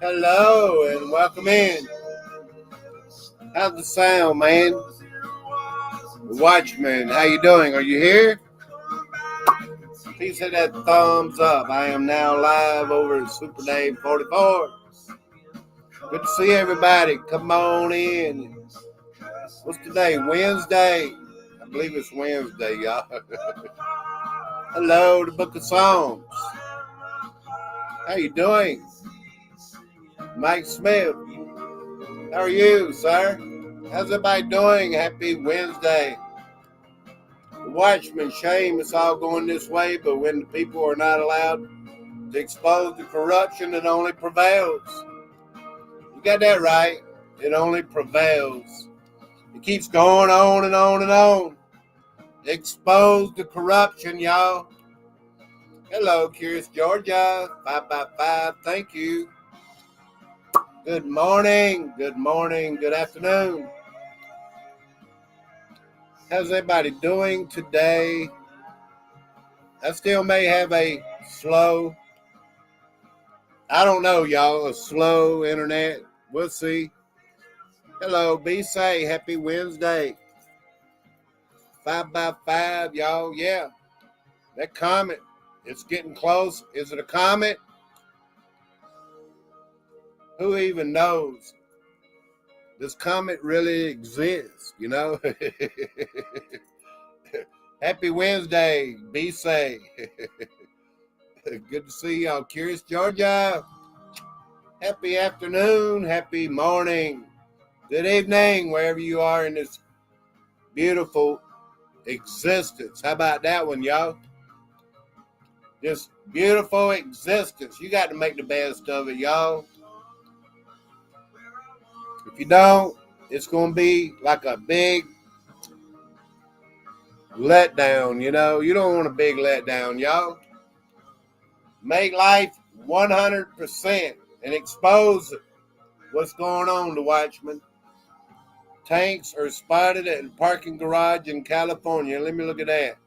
Hello and welcome in. How's the sound, man? Watchman, how you doing? Are you here? Please hit that thumbs up. I am now live over at Super Dave 44. Good to see everybody. Come on in. What's today? Wednesday. I believe it's Wednesday, y'all. Hello, the Book of Psalms. How you doing? Mike Smith. How are you, sir? How's everybody doing? Happy Wednesday. The Watchman, shame it's all going this way, but when the people are not allowed to expose the corruption, it only prevails. You got that right. It only prevails. It keeps going on and on and on. Expose the corruption, y'all. Hello, Curious Georgia. 5x5. Thank you. Good morning. Good morning. Good afternoon. How's everybody doing today? I still may have a slow, I don't know, y'all, a slow internet. We'll see. Hello, be safe. Happy Wednesday. 5x5, y'all. Yeah. That comet, it's getting close. Is it a comet? Who even knows? This comet really exists, you know? Happy Wednesday. Be safe. Good to see y'all. Curious Georgia. Happy afternoon. Happy morning. Good evening, wherever you are in this beautiful existence. How about that one, y'all? Just beautiful existence. You got to make the best of it, y'all. If you don't, it's going to be like a big letdown, you know. You don't want a big letdown, y'all. Make life 100% and expose what's going on, the Watchman. Tanks are spotted at a parking garage in California. Let me look at that.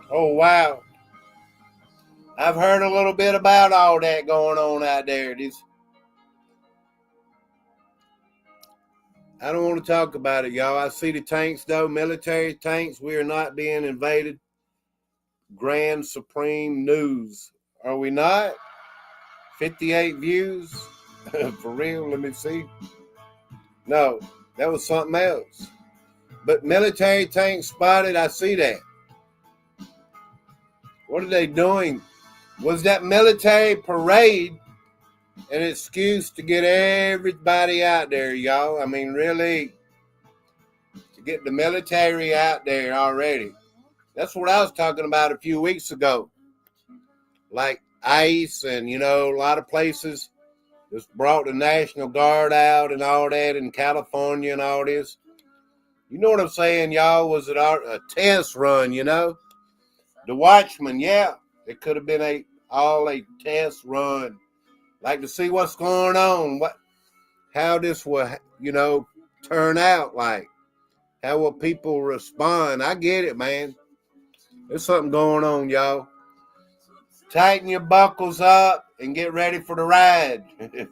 Oh, wow. I've heard a little bit about all that going on out there. I don't want to talk about it, y'all. I see the tanks, though. Military tanks. We are not being invaded. Grand Supreme News. Are we not? 58 views? For real? Let me see. No, that was something else. But military tanks spotted. I see that. What are they doing? Was that military parade an excuse to get everybody out there, y'all? I mean, really, to get the military out there already. That's what I was talking about a few weeks ago. Like ICE and, you know, a lot of places just brought the National Guard out and all that in California and all this. You know what I'm saying, y'all? Was it a test run, you know? The Watchman, yeah. It could have been a test run. Like to see what's going on, how this will, you know, turn out like. How will people respond? I get it, man. There's something going on, y'all. Tighten your buckles up and get ready for the ride.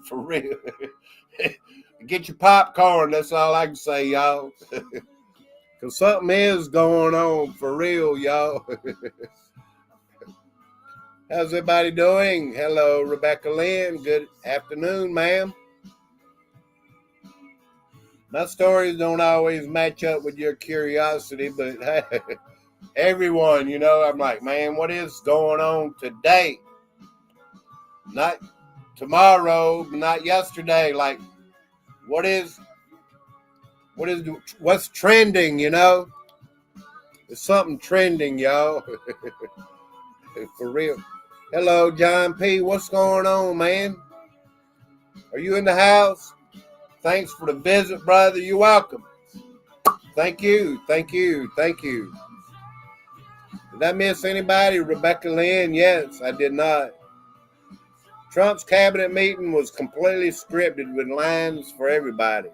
For real. Get your popcorn. That's all I can say, y'all. Because something is going on for real, y'all. How's everybody doing? Hello, Rebecca Lynn. Good afternoon, ma'am. My stories don't always match up with your curiosity, but everyone, you know, I'm like, man, what is going on today? Not tomorrow, not yesterday. Like, what's trending, you know? It's something trending, y'all. For real. Hello, John P. What's going on, man? Are you in the house? Thanks for the visit, brother. You're welcome. Thank you. Thank you. Thank you. Did I miss anybody? Rebecca Lynn? Yes, I did not. Trump's cabinet meeting was completely scripted with lines for everybody.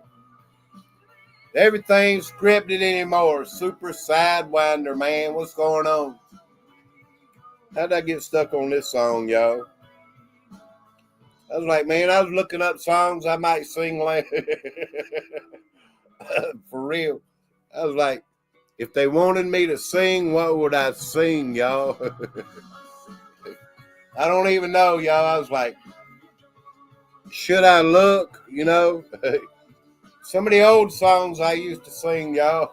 Everything's scripted anymore. Super sidewinder, man. What's going on? How'd I get stuck on this song, y'all? I was like, man, I was looking up songs I might sing later. For real. I was like, if they wanted me to sing, what would I sing, y'all? I don't even know, y'all. I was like, should I look? You know, some of the old songs I used to sing, y'all.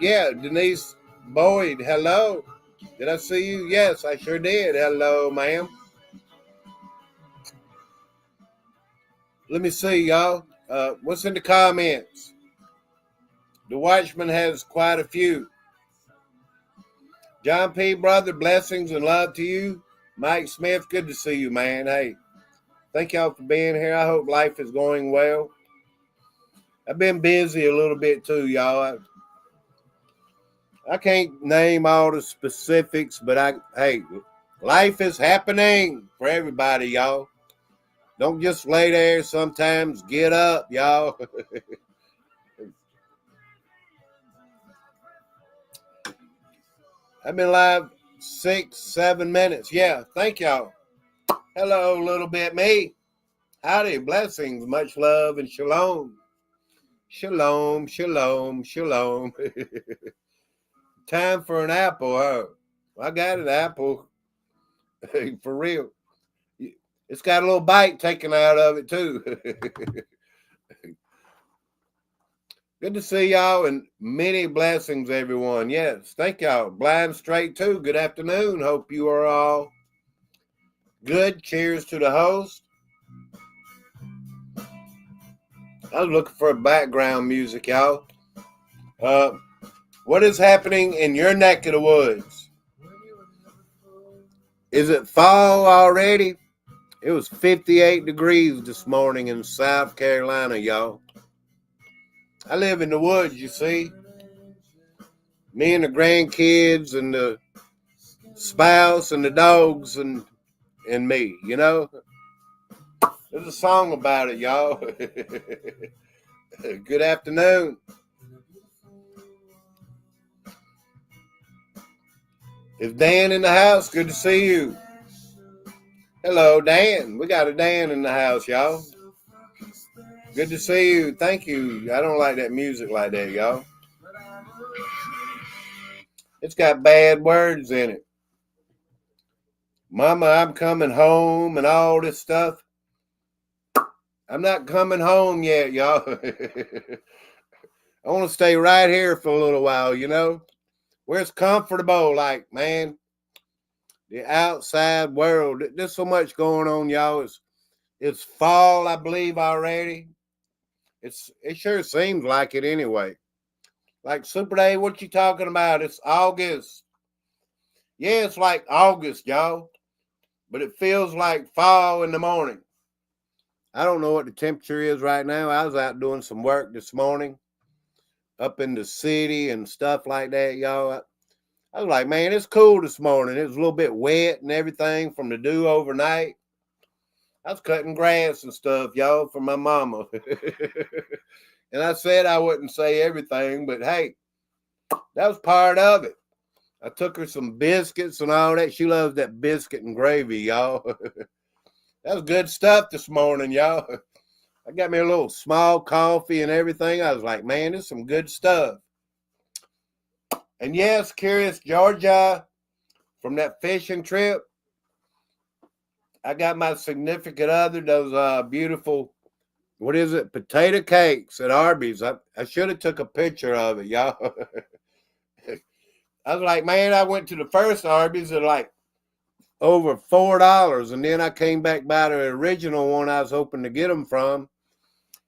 Yeah, Denise Boyd, hello. Did I see you? Yes, I sure did. Hello, ma'am. Let me see, y'all. What's in the comments? The Watchman has quite a few. John P. Brother, blessings and love to you. Mike Smith, good to see you, man. Hey, thank y'all for being here. I hope life is going well. I've been busy a little bit too, y'all. I can't name all the specifics, but hey, life is happening for everybody, y'all. Don't just lay there sometimes. Get up, y'all. I've been live 6-7 minutes. Yeah, thank y'all. Hello, little bit me. Howdy, blessings, much love, and shalom. Shalom, shalom, shalom. Time for an apple, huh? I got an apple. For real. It's got a little bite taken out of it, too. Good to see y'all, and many blessings, everyone. Yes, thank y'all. Blind Straight, too. Good afternoon. Hope you are all good. Cheers to the host. I was looking for background music, y'all. What is happening in your neck of the woods? Is it fall already? It was 58 degrees this morning in South Carolina, y'all. I live in the woods, you see. Me and the grandkids and the spouse and the dogs and me, you know. There's a song about it, y'all. Good afternoon. Is Dan in the house? Good to see you. Hello, Dan. We got a Dan in the house, y'all. Good to see you. Thank you. I don't like that music like that, y'all. It's got bad words in it. Mama, I'm coming home and all this stuff. I'm not coming home yet, y'all. I want to stay right here for a little while, you know, where it's comfortable. Like, man, the outside world, there's so much going on, y'all. It's fall, I believe, already. It sure seems like it anyway. Like Super Day, what you talking about? It's August. Yeah, it's like August, y'all. But it feels like fall in the morning. I don't know what the temperature is right now. I was out doing some work this morning up in the city and stuff like that, y'all. I was like, man, it's cool this morning. It was a little bit wet and everything from the dew overnight. I was cutting grass and stuff, y'all, for my mama. And I said I wouldn't say everything, but hey, that was part of it. I took her some biscuits and all that. She loves that biscuit and gravy, y'all. That was good stuff this morning, y'all. I got me a little small coffee and everything. I was like, man, this is some good stuff. And yes, Curious Georgia, from that fishing trip, I got my significant other those beautiful, what is it, potato cakes at Arby's. I should have took a picture of it, y'all. I was like, man, I went to the first Arby's at like over $4, and then I came back by the original one I was hoping to get them from,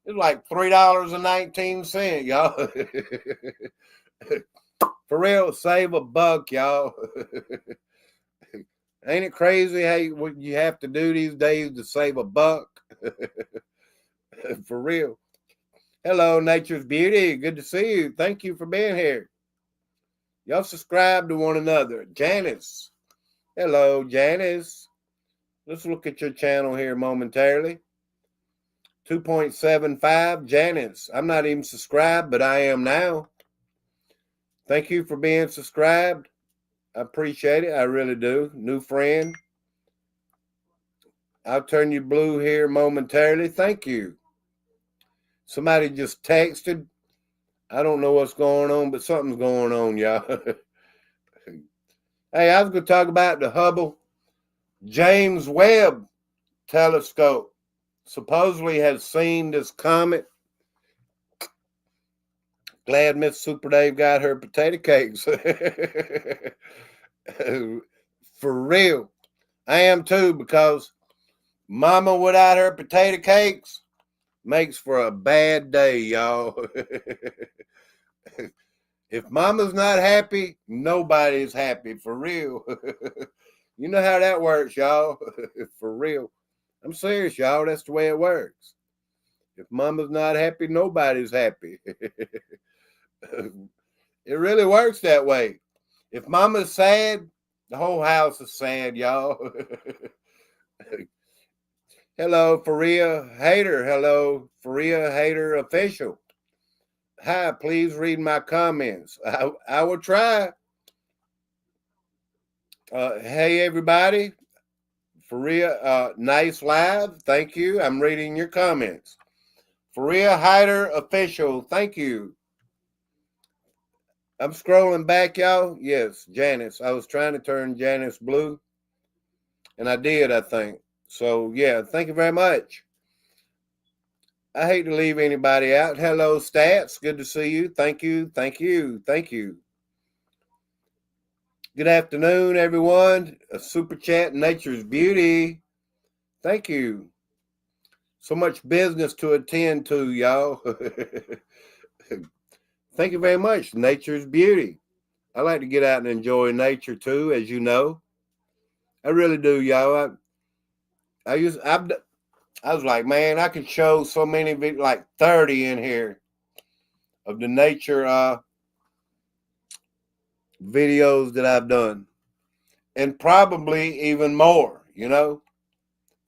It's like $3.19, y'all. For real, save $1, y'all. Ain't it crazy how what you have to do these days to save $1? For real. Hello, Nature's Beauty. Good to see you. Thank you for being here. Y'all subscribe to one another. Janice. Hello, Janice. Let's look at your channel here momentarily. 2.75, Janice. I'm not even subscribed, but I am now. Thank you for being subscribed. I appreciate it. I really do. New friend. I'll turn you blue here momentarily. Thank you. Somebody just texted. I don't know what's going on, but something's going on, y'all. Hey, I was going to talk about the Hubble James Webb telescope. Supposedly has seen this comet. Glad Miss Super Dave got her potato cakes. For real. I am too, because Mama without her potato cakes makes for a bad day, y'all. If Mama's not happy, nobody's happy, for real. You know how that works, y'all. For real. I'm serious, y'all. That's the way it works. If Mama's not happy, nobody's happy. It really works that way. If Mama's sad, the whole house is sad, y'all. Hello, Faria Hater. Hello, Faria Hater Official. Hi, please read my comments. I will try. Hey, everybody. Faria, nice live. Thank you. I'm reading your comments. Faria Hater Official. Thank you. I'm scrolling back, y'all. Yes, Janice. I was trying to turn Janice blue, and I did, I think. So, yeah, thank you very much. I hate to leave anybody out. Hello, Stats. Good to see you. Thank you, thank you, thank you. Good afternoon, everyone. A super chat, Nature's Beauty. Thank you. So much business to attend to, y'all. Thank you very much, Nature's Beauty. I like to get out and enjoy nature too, as you know. I really do, y'all. I was like, man, I could show so many, like 30 in here of the nature videos that I've done, and probably even more, you know.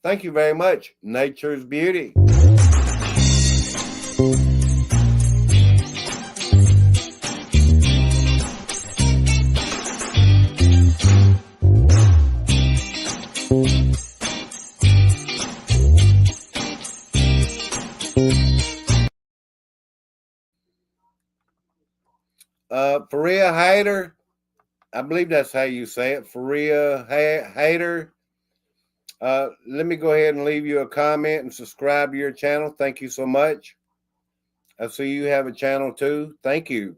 Thank you very much, Nature's Beauty. Faria Hater, I believe that's how you say it. Faria Hater. Let me go ahead and leave you a comment and subscribe to your channel. Thank you so much. I see you have a channel too. Thank you.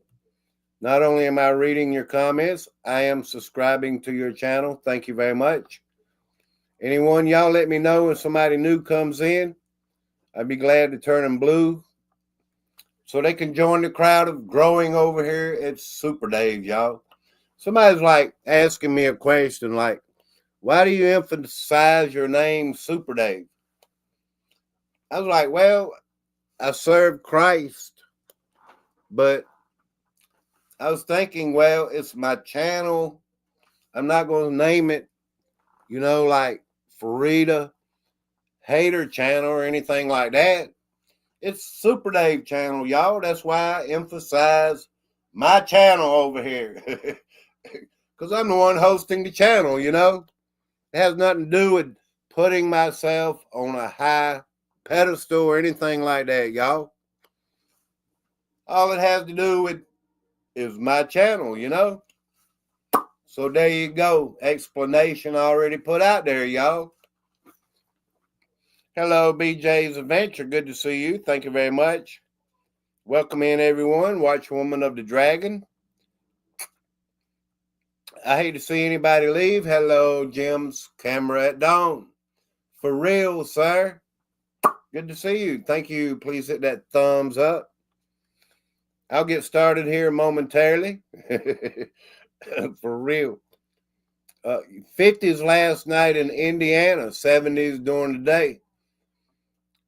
Not only am I reading your comments, I am subscribing to your channel. Thank you very much. Anyone, y'all let me know when somebody new comes in. I'd be glad to turn them blue so they can join the crowd of growing over here at Super Dave, y'all. Somebody's like asking me a question like, why do you emphasize your name Super Dave? I was like, well, I serve Christ, but I was thinking, well, it's my channel. I'm not going to name it, you know, like Farida Hater Channel or anything like that. It's Super Dave Channel, y'all. That's why I emphasize my channel over here. Because I'm the one hosting the channel, you know. It has nothing to do with putting myself on a high pedestal or anything like that, y'all. All it has to do with is my channel, you know. So there you go. Explanation already put out there, y'all. Hello, BJ's Adventure. Good to see you. Thank you very much. Welcome in, everyone. Watch Woman of the Dragon. I hate to see anybody leave. Hello, Jim's Camera at Dawn. For real, sir. Good to see you. Thank you. Please hit that thumbs up. I'll get started here momentarily. For real. 50s last night in Indiana, 70s during the day.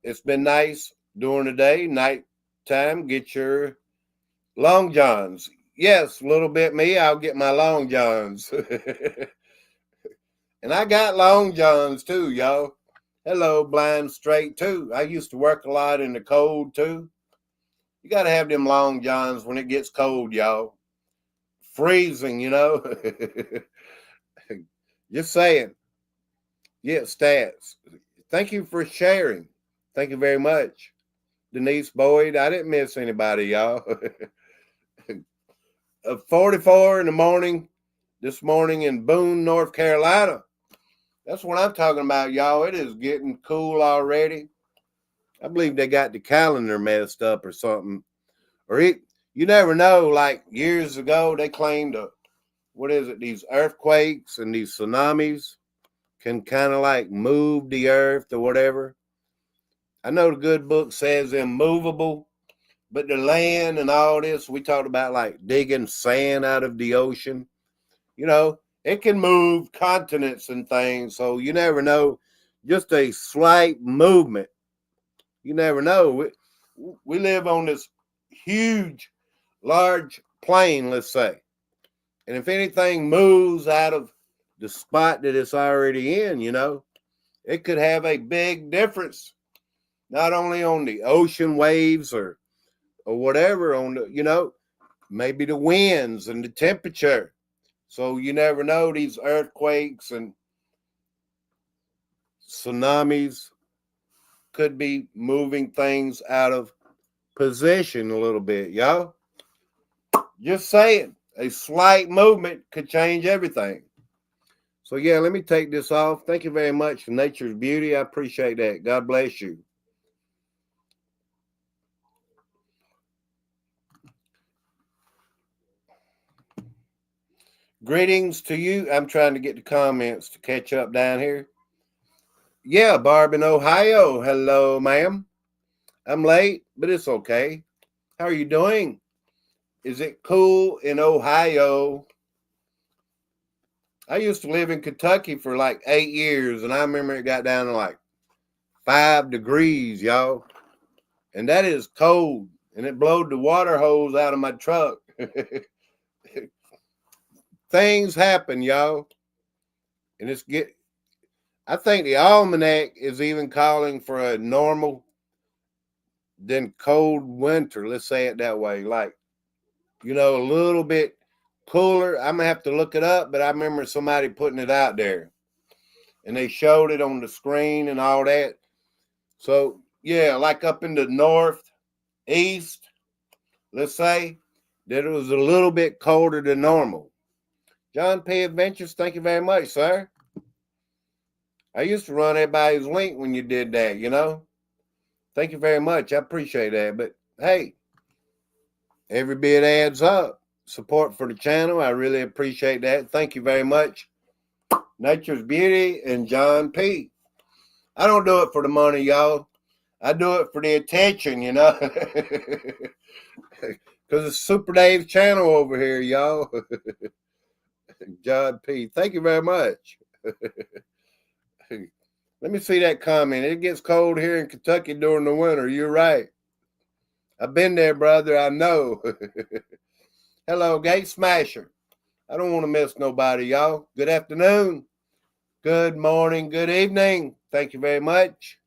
It's been nice during the day, nighttime. Get your long johns. Yes, a little bit me. I'll get my long johns. And I got long johns too, y'all. Hello, blind straight too. I used to work a lot in the cold too. You got to have them long johns when it gets cold, y'all. Freezing, you know. Just saying. Yeah, stats. Thank you for sharing. Thank you very much. Denise Boyd, I didn't miss anybody, y'all. 44 in the morning, this morning in Boone, North Carolina. That's what I'm talking about, y'all. It is getting cool already. I believe they got the calendar messed up or something. You never know, like years ago, they claimed, these earthquakes and these tsunamis can kind of like move the earth or whatever. I know the good book says immovable, but the land and all this, we talked about like digging sand out of the ocean. You know, it can move continents and things. So you never know. Just a slight movement. You never know. We live on this huge, large plane, let's say. And if anything moves out of the spot that it's already in, you know, it could have a big difference, not only on the ocean waves or whatever, on the, you know, maybe the winds and the temperature. So you never know, these earthquakes and tsunamis could be moving things out of position a little bit, y'all. Just saying, a slight movement could change everything. So yeah, let me take this off. Thank you very much for Nature's Beauty. I appreciate that. God bless you. Greetings to you. I'm trying to get the comments to catch up down here. Yeah, Barb in Ohio. Hello, ma'am. I'm late, but it's okay. How are you doing? Is it cool in Ohio? I used to live in Kentucky for like 8 years, and I remember it got down to like 5 degrees, y'all. And that is cold, and it blowed the water hose out of my truck. Things happen, y'all. And I think the almanac is even calling for a normal then cold winter. Let's say it that way. Like, you know, a little bit cooler. I'm going to have to look it up, but I remember somebody putting it out there. And they showed it on the screen and all that. So, yeah, like up in the northeast, let's say, that it was a little bit colder than normal. John P. Adventures, thank you very much, sir. I used to run everybody's link when you did that, you know. Thank you very much. I appreciate that. But, hey, every bit adds up. Support for the channel. I really appreciate that. Thank you very much. Nature's Beauty and John P. I don't do it for the money, y'all. I do it for the attention, you know. Because it's Super Dave's channel over here, y'all. John P. Thank you very much. Let me see that comment. It gets cold here in Kentucky during the winter. You're right. I've been there, brother. I know. Hello, Gate Smasher. I don't want to miss nobody, y'all. Good afternoon. Good morning. Good evening. Thank you very much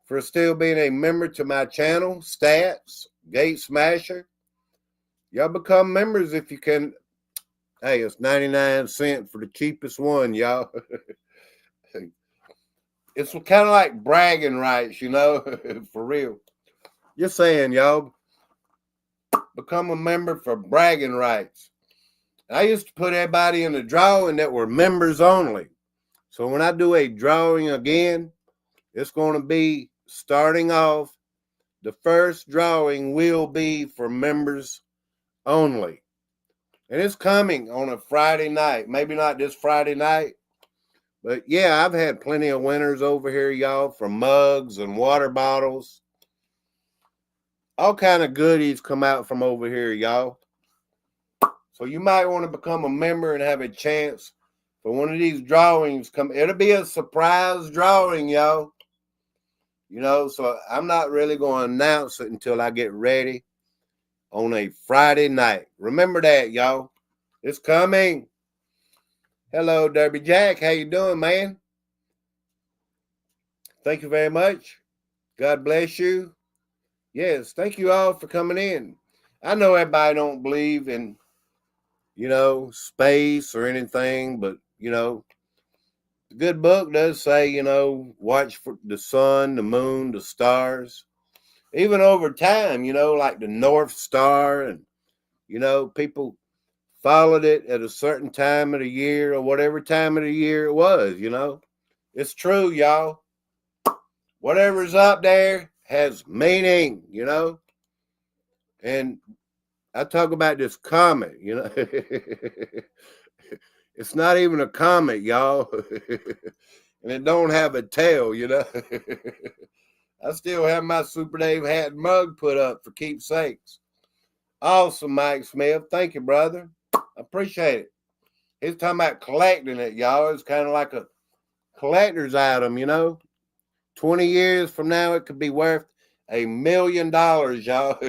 for still being a member to my channel. Stats, Gate Smasher. Y'all become members if you can. Hey, it's 99 cents for the cheapest one, y'all. It's kind of like bragging rights, you know, for real. Just saying, y'all, become a member for bragging rights. I used to put everybody in a drawing that were members only. So when I do a drawing again, it's going to be starting off. The first drawing will be for members only. And it's coming on a Friday night. Maybe not this Friday night, But yeah, I've had plenty of winners over here, y'all, from mugs and water bottles. All kind of goodies come out from over here, y'all. So you might want to become a member and have a chance for one of these drawings. It'll be a surprise drawing, y'all. So I'm not really going to announce it until I get ready on a Friday night. Remember that, y'all. It's coming. Hello, Derby Jack. How you doing, man? Thank you very much. God bless you. Yes, thank you all for coming in. I know everybody don't believe in, space or anything, but, the good book does say, watch for the sun, the moon, the stars. Even over time, like the North Star, and, people followed it at a certain time of the year or whatever time of the year it was, It's true, y'all. Whatever's up there has meaning, And I talk about this comet, It's not even a comet, y'all. And it don't have a tail, I still have my Super Dave hat mug put up for keepsakes. Awesome, Mike Smith. Thank you, brother. I appreciate it. He's talking about collecting it, y'all. It's kind of like a collector's item, 20 years from now, it could be worth $1 million, y'all.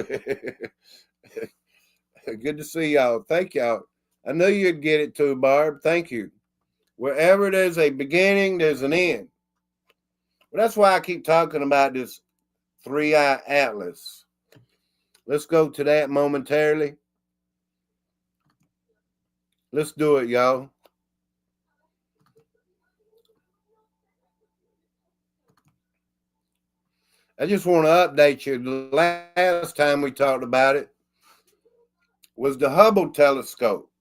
Good to see y'all. Thank y'all. I knew you'd get it too, Barb. Thank you. Wherever there's a beginning, there's an end. Well, that's why I keep talking about this 3-eye atlas. Let's go to that momentarily. Let's do it, y'all. I just want to update you. The last time we talked about it was the Hubble telescope.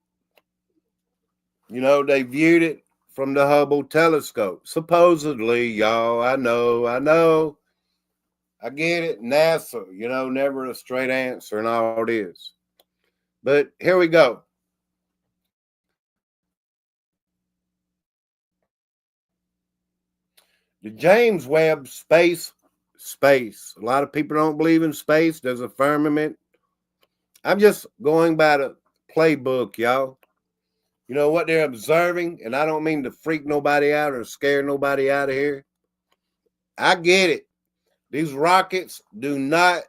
They viewed it from the Hubble telescope. Supposedly, y'all, I know. I get it. NASA, never a straight answer and all it is. But here we go. The James Webb space. A lot of people don't believe in space. There's a firmament. I'm just going by the playbook, y'all. What they're observing, and I don't mean to freak nobody out or scare nobody out of here. I get it. These rockets do not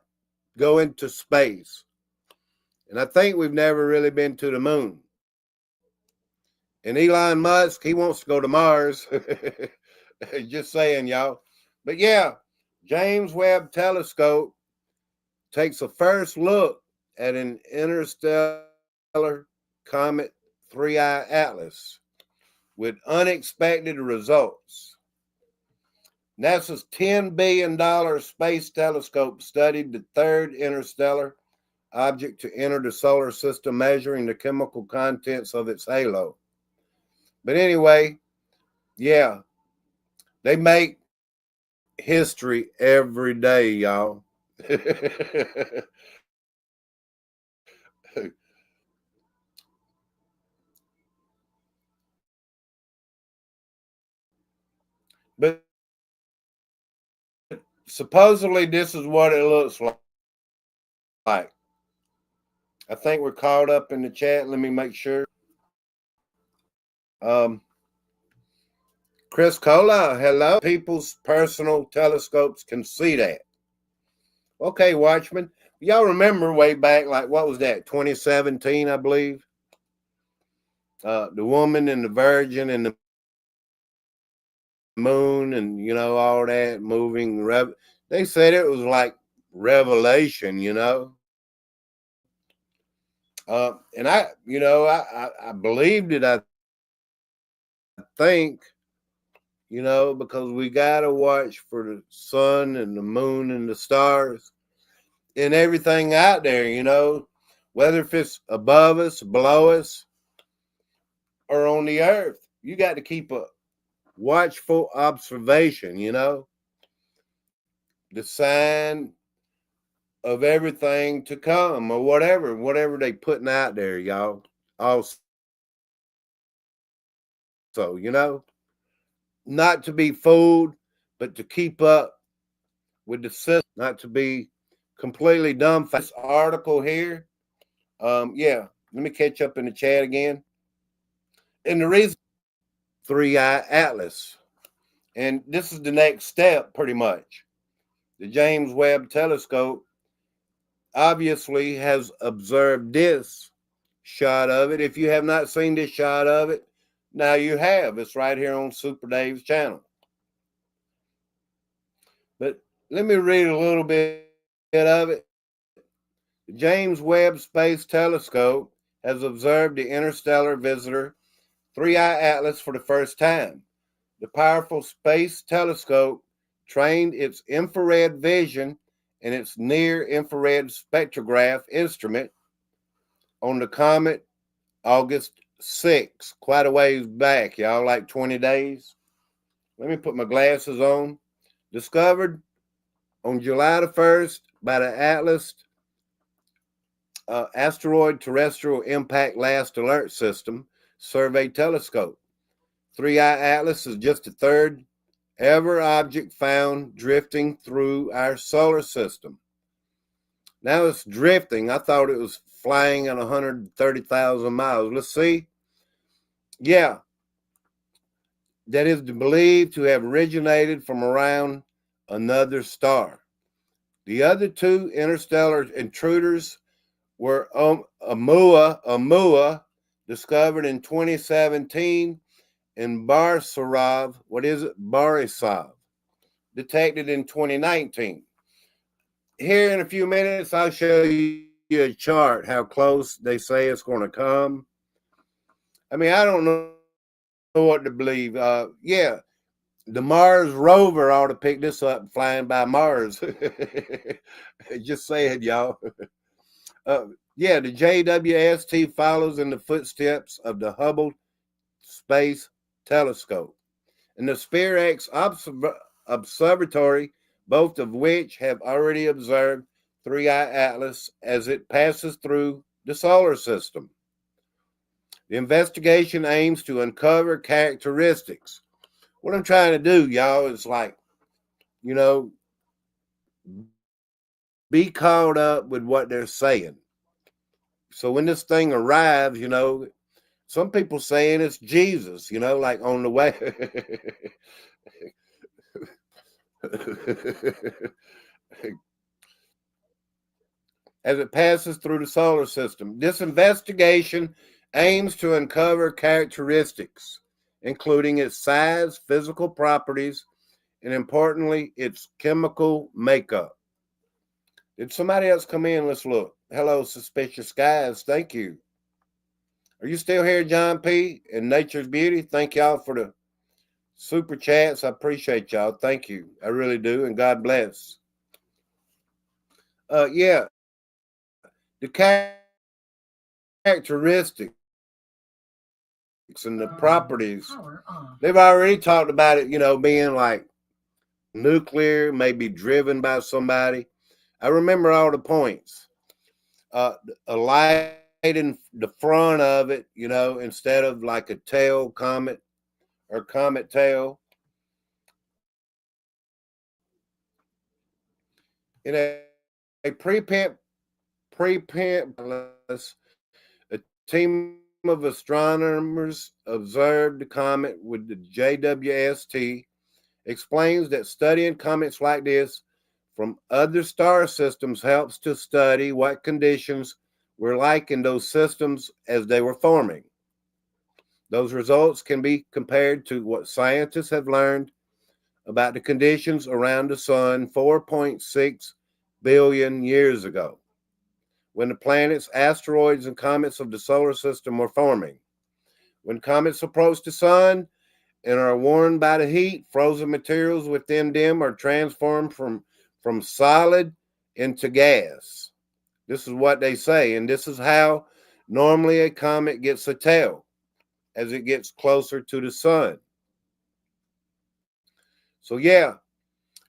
go into space. And I think we've never really been to the moon. And Elon Musk, he wants to go to Mars. Just saying, y'all. But yeah, James Webb Telescope takes a first look at an interstellar comet 3-eye atlas with unexpected results. NASA's $10 billion space telescope studied the third interstellar object to enter the solar system, measuring the chemical contents of its halo. But anyway, yeah, they make history every day, y'all. But supposedly this is what it looks like. I think we're caught up in the chat. Let me make sure. Chris Cola, hello. People's personal telescopes can see that. Okay, Watchman. Y'all remember way back, like, what was that, 2017, I believe? The woman and the virgin and the moon and, all that moving. They said it was like revelation, And I believed it, I think, because we got to watch for the sun and the moon and the stars and everything out there, whether if it's above us, below us, or on the earth. You got to keep a watchful observation, the sign of everything to come or whatever they putting out there, y'all. Also, not to be fooled, but to keep up with the system, not to be completely dumbfounded. This article here, yeah, let me catch up in the chat again. And the reason, Three Eye Atlas. And this is the next step, pretty much. The James Webb Telescope obviously has observed this shot of it. If you have not seen this shot of it, now you have. It's right here on Super Dave's channel. But let me read a little bit of it. The James Webb Space Telescope has observed the interstellar visitor 3i Atlas for the first time. The powerful space telescope trained its infrared vision and its near-infrared spectrograph instrument on the comet August 6th, quite a ways back, y'all, like 20 days. Let me put my glasses on. Discovered on July the 1st by the Atlas Asteroid Terrestrial Impact Last Alert System Survey Telescope. 3i Atlas is just the third ever object found drifting through our solar system. Now it's drifting. I thought it was flying at 130,000 miles. Let's see. Yeah, that is believed to have originated from around another star. The other two interstellar intruders were Oumuamua, discovered in 2017, and Borisov, detected in 2019. Here in a few minutes, I'll show you a chart, how close they say it's going to come. I mean, I don't know what to believe. Yeah, the Mars rover ought to pick this up flying by Mars. Just saying, y'all. Yeah, the JWST follows in the footsteps of the Hubble Space Telescope and the Sphere-X Observatory, both of which have already observed 3i Atlas as it passes through the solar system. The investigation aims to uncover characteristics. What I'm trying to do, y'all, is like, be caught up with what they're saying. So when this thing arrives, some people saying it's Jesus, like on the way. As it passes through the solar system. This investigation aims to uncover characteristics, including its size, physical properties, and importantly, its chemical makeup. Did somebody else come in? Let's look. Hello, Suspicious Skies. Thank you. Are you still here, John P. and Nature's Beauty? Thank y'all for the super chats. I appreciate y'all. Thank you. I really do. And God bless. Yeah. The characteristics and the properties, they've already talked about it, being like nuclear, maybe driven by somebody. I remember all the points. A light in the front of it, instead of like a tail comet or comet tail. In a pre-pimp, a team of astronomers observed the comet with the JWST, explains that studying comets like this from other star systems helps to study what conditions were like in those systems as they were forming. Those results can be compared to what scientists have learned about the conditions around the sun 4.6 billion years ago, when the planets, asteroids, and comets of the solar system were forming. When comets approach the sun and are warmed by the heat, frozen materials within them are transformed from solid into gas. This is what they say, and this is how normally a comet gets a tail as it gets closer to the sun. So yeah,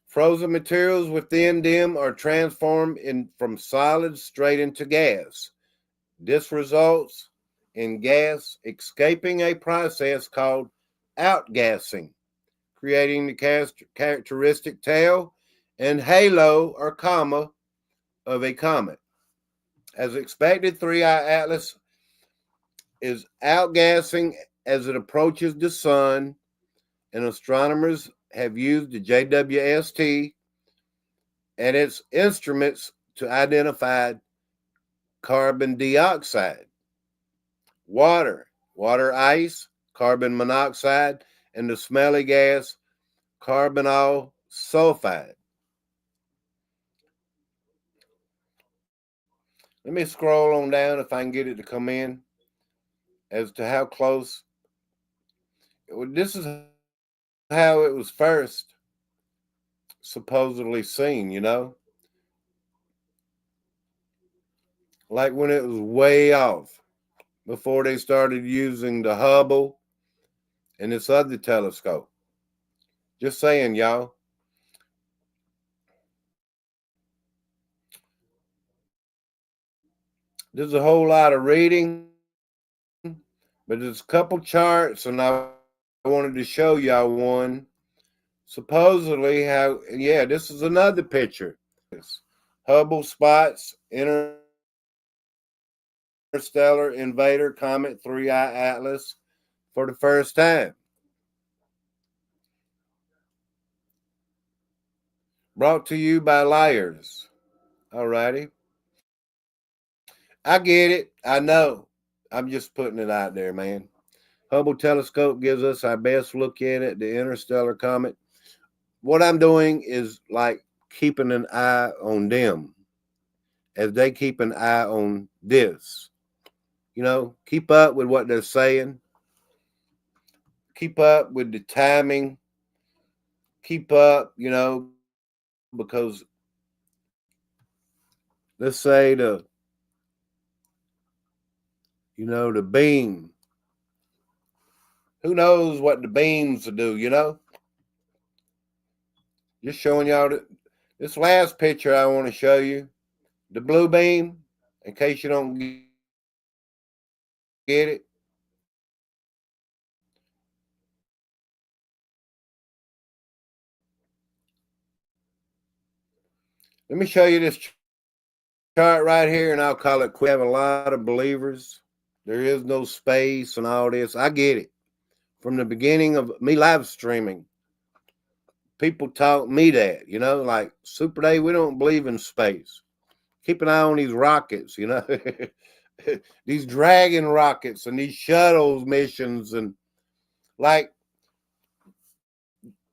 frozen materials within them are transformed from solids straight into gas. This results in gas escaping a process called outgassing, creating the characteristic tail and halo or comma of a comet. As expected, Three Eye Atlas is outgassing as it approaches the sun, and astronomers have used the JWST and its instruments to identify carbon dioxide, water ice, carbon monoxide, and the smelly gas carbonyl sulfide. Let me scroll on down if I can get it to come in as to how close. This is how it was first supposedly seen, like when it was way off before they started using the Hubble and this other telescope. Just saying, y'all. There's a whole lot of reading, but there's a couple charts, and I wanted to show y'all one. Supposedly, this is another picture. Hubble spots interstellar invader comet 3I Atlas for the first time. Brought to you by liars. Alrighty. I get it. I know. I'm just putting it out there, man. Hubble telescope gives us our best look in at the interstellar comet. What I'm doing is like keeping an eye on them as they keep an eye on this. Keep up with what they're saying. Keep up with the timing. Keep up, because let's say the beam. Who knows what the beams will do, Just showing y'all this last picture I want to show you. The blue beam, in case you don't get it. Let me show you this chart right here, and I'll call it quick. We have a lot of believers. There is no space and all this. I get it. From the beginning of me live streaming, people taught me that, like Super Day, we don't believe in space. Keep an eye on these rockets, these Dragon rockets and these shuttles missions, and like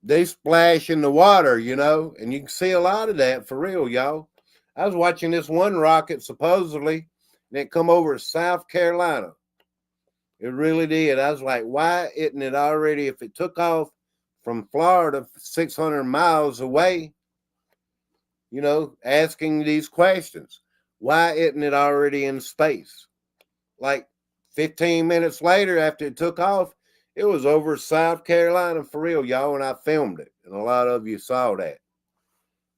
they splash in the water, and you can see a lot of that for real, y'all. I was watching this one rocket supposedly, and it come over South Carolina. It really did. I was like, why isn't it already, if it took off from Florida 600 miles away, asking these questions, why isn't it already in space? Like 15 minutes later after it took off, it was over South Carolina for real, y'all, and I filmed it, and a lot of you saw that.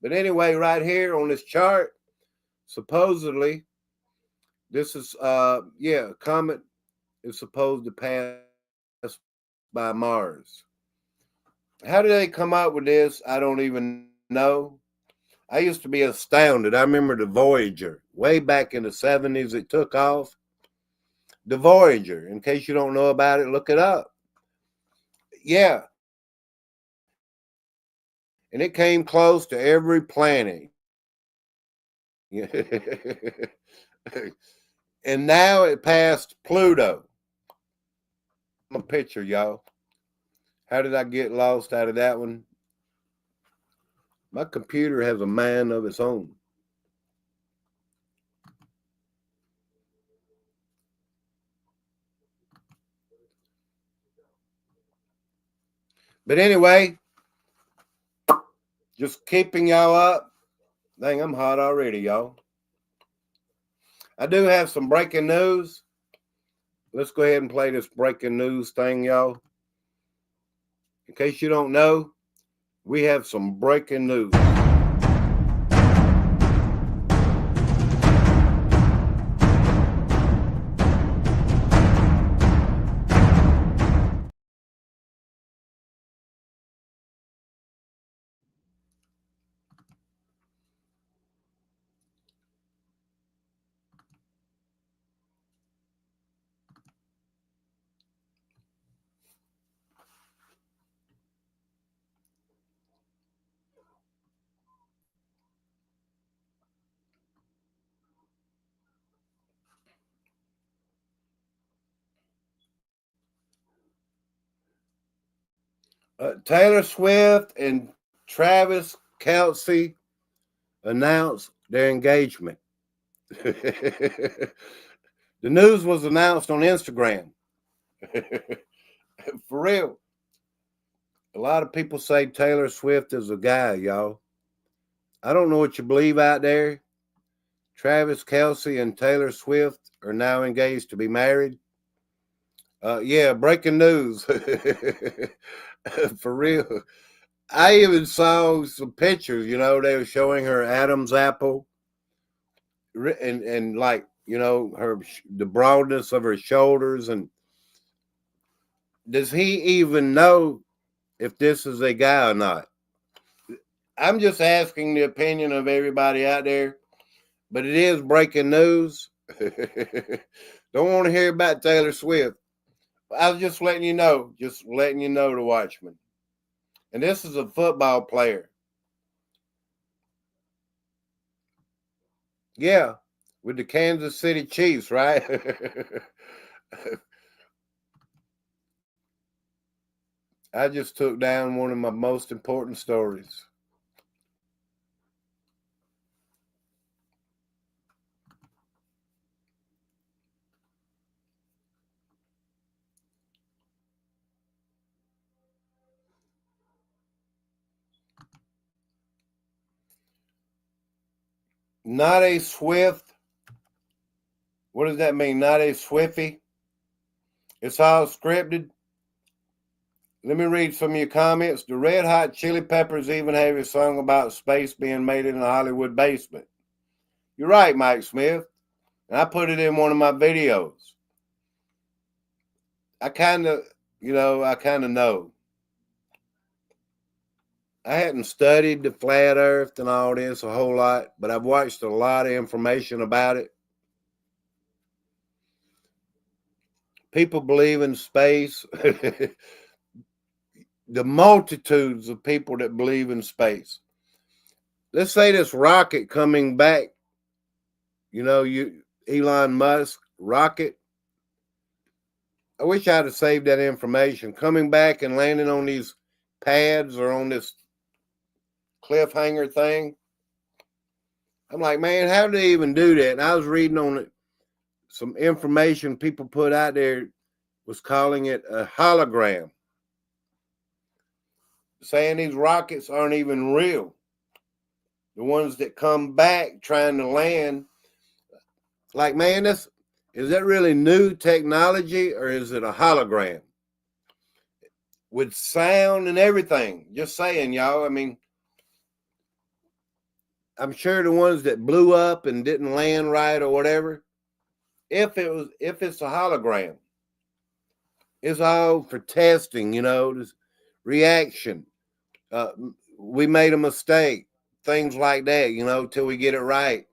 But anyway, right here on this chart, supposedly, this is, a comet is supposed to pass by Mars. How did they come up with this? I don't even know. I used to be astounded. I remember the Voyager, way back in the 70s, it took off. The Voyager, in case you don't know about it, look it up. Yeah. And it came close to every planet. And now it passed Pluto. A picture, y'all. How did I get lost out of that one? My computer has a mind of its own. But anyway, just keeping y'all up. Dang, I'm hot already, y'all. I do have some breaking news. Let's go ahead and play this breaking news thing, y'all. In case you don't know, we have some breaking news. Taylor Swift and Travis Kelce announced their engagement. The news was announced on Instagram. For real. A lot of people say Taylor Swift is a guy, y'all. I don't know what you believe out there. Travis Kelce and Taylor Swift are now engaged to be married. Yeah, breaking news. For real. I even saw some pictures, they were showing her Adam's apple and like, the broadness of her shoulders. And does he even know if this is a guy or not? I'm just asking the opinion of everybody out there, but it is breaking news. Don't want to hear about Taylor Swift. I was just letting you know, the Watchman. And this is a football player. Yeah, with the Kansas City Chiefs, right? I just took down one of my most important stories. Not a Swift. What does that mean? Not a Swifty. It's all scripted. Let me read some of your comments. The Red Hot Chili Peppers even have a song about space being made in a Hollywood basement. You're right, Mike Smith. And I put it in one of my videos. I kind of know. I hadn't studied the flat earth and all this a whole lot, but I've watched a lot of information about it. People believe in space. The multitudes of people that believe in space. Let's say this rocket coming back, Elon Musk rocket. I wish I'd have saved that information. Coming back and landing on these pads or on this cliffhanger thing. I'm like, man, how do they even do that? And I was reading on it, some information people put out there was calling it a hologram, saying these rockets aren't even real. The ones that come back trying to land, like, man, is that really new technology or is it a hologram? With sound and everything. Just saying, y'all. I mean, I'm sure the ones that blew up and didn't land right or whatever, if it's a hologram, it's all for testing, this reaction. We made a mistake, things like that, till we get it right.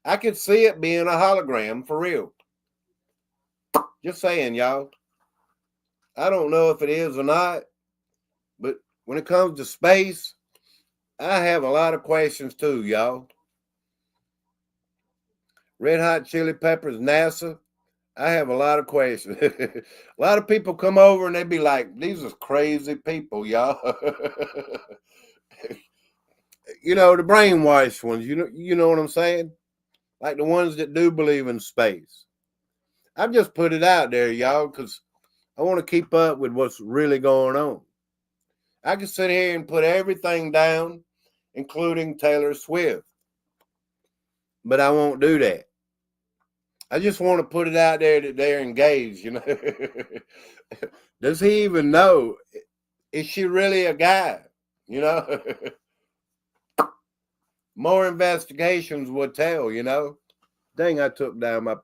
I could see it being a hologram for real. Just saying, y'all. I don't know if it is or not, but when it comes to space, I have a lot of questions too, y'all. Red Hot Chili Peppers, NASA. I have a lot of questions. A lot of people come over and they be like, these are crazy people, y'all. The brainwashed ones, you know what I'm saying? Like the ones that do believe in space. I've just put it out there, y'all, because I want to keep up with what's really going on. I can sit here and put everything down, including Taylor Swift. But I won't do that. I just want to put it out there that they're engaged, Does he even know? Is she really a guy? More investigations would tell, Dang, I took down my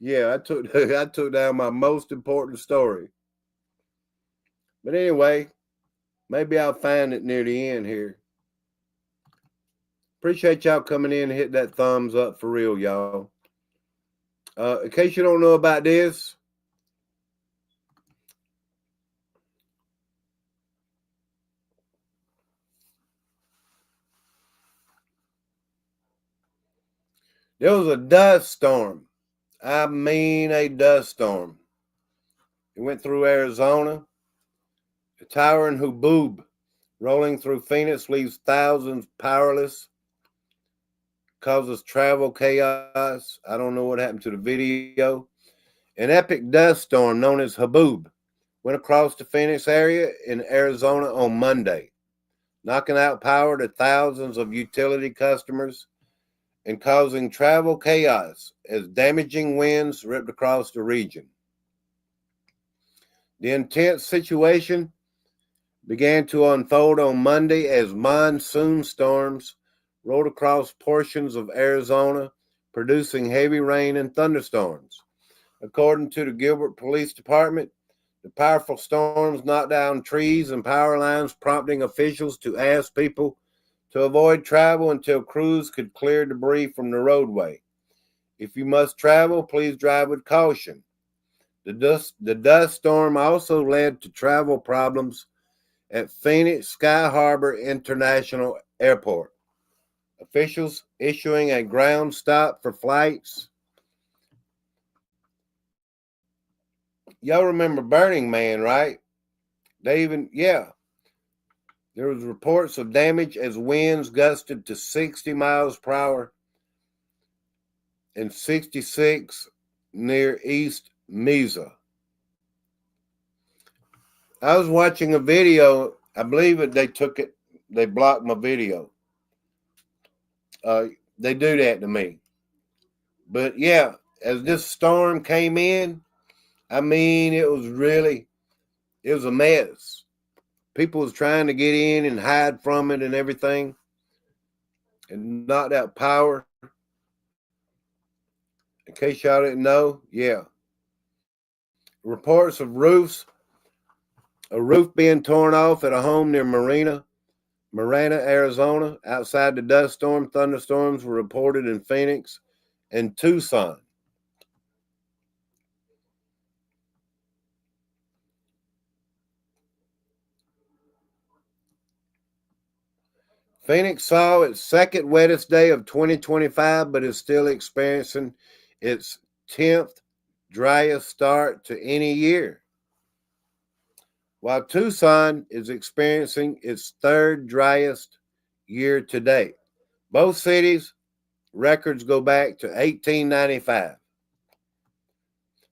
I took down my most important story. But anyway, maybe I'll find it near the end here. Appreciate y'all coming in and hit that thumbs up for real, y'all. In case you don't know about this, there was a dust storm. I mean a dust storm. It went through Arizona. The towering Haboob rolling through Phoenix leaves thousands powerless, causes travel chaos. I don't know what happened to the video. An epic dust storm known as Haboob went across the Phoenix area in Arizona on Monday, knocking out power to thousands of utility customers and causing travel chaos as damaging winds ripped across the region. The intense situation began to unfold on Monday as monsoon storms rolled across portions of Arizona, producing heavy rain and thunderstorms. According to the Gilbert Police Department, the powerful storms knocked down trees and power lines, prompting officials to ask people to avoid travel until crews could clear debris from the roadway. If you must travel, please drive with caution. The dust storm also led to travel problems at Phoenix Sky Harbor International Airport. Officials issuing a ground stop for flights. Y'all remember Burning Man, right? There was reports of damage as winds gusted to 60 miles per hour and 66 near East Mesa. I was watching a video. I believe that they blocked my video. They do that to me. But yeah, as this storm came in, I mean, it was a mess. People was trying to get in and hide from it and everything, and knocked out power. In case y'all didn't know, yeah. Reports of a roof being torn off at a home near Marina, Arizona. Outside the dust storm, thunderstorms were reported in Phoenix and Tucson. Phoenix saw its second wettest day of 2025, but is still experiencing its 10th driest start to any year, while Tucson is experiencing its third driest year to date. Both cities' records go back to 1895.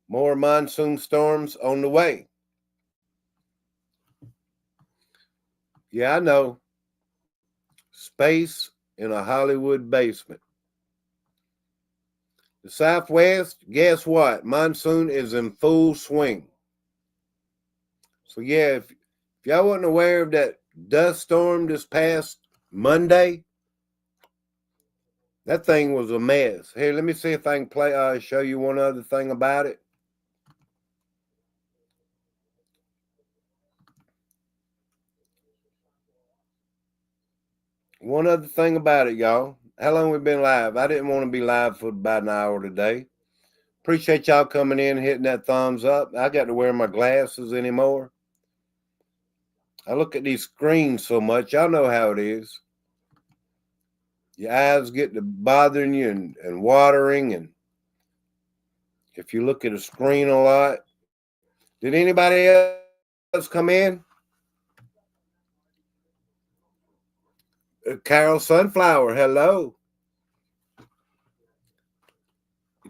More monsoon storms on the way. Yeah, I know. Space in a Hollywood basement. The Southwest, guess what? Monsoon is in full swing. So yeah, if y'all wasn't aware of that dust storm this past Monday, that thing was a mess. Here, let me see if I can show you one other thing about it. One other thing about it, y'all. How long we been live? I didn't want to be live for about an hour today. Appreciate y'all coming in, hitting that thumbs up. I got to wear my glasses anymore. I look at these screens so much. Y'all know how it is. Your eyes get to bothering you and watering. And if you look at a screen a lot. Did anybody else come in? Carol Sunflower, hello.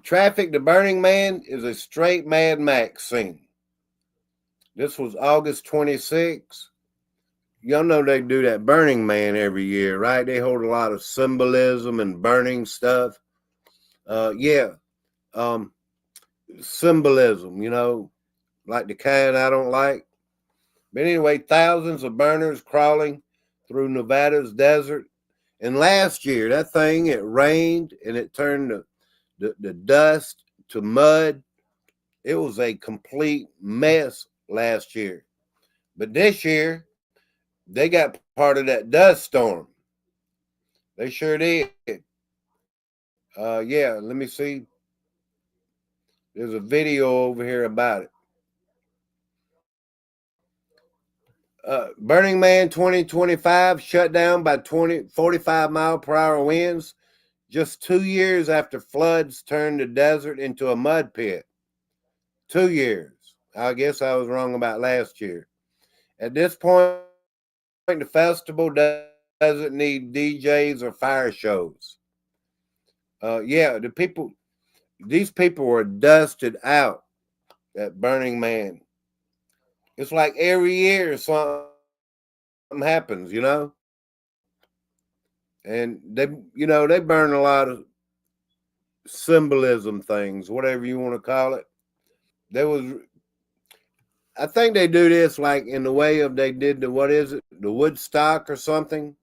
Traffic to Burning Man is a straight Mad Max scene. This was August 26th. Y'all know they do that Burning Man every year, right? They hold a lot of symbolism and burning stuff. Symbolism, like the kind I don't like. But anyway, thousands of burners crawling through Nevada's desert. And last year, that thing, it rained and it turned the dust to mud. It was a complete mess last year. But this year, they got part of that dust storm. They sure did. Let me see. There's a video over here about it. Burning Man 2025 shut down by 45 mile per hour winds just 2 years after floods turned the desert into a mud pit. 2 years. I guess I was wrong about last year. At this point, the festival doesn't need DJs or fire shows. Yeah, these people were dusted out at Burning Man. It's like every year something happens, and they burn a lot of symbolism things, whatever you want to call it. There was, I think they do this like in the way of they did the what is it, the Woodstock or something.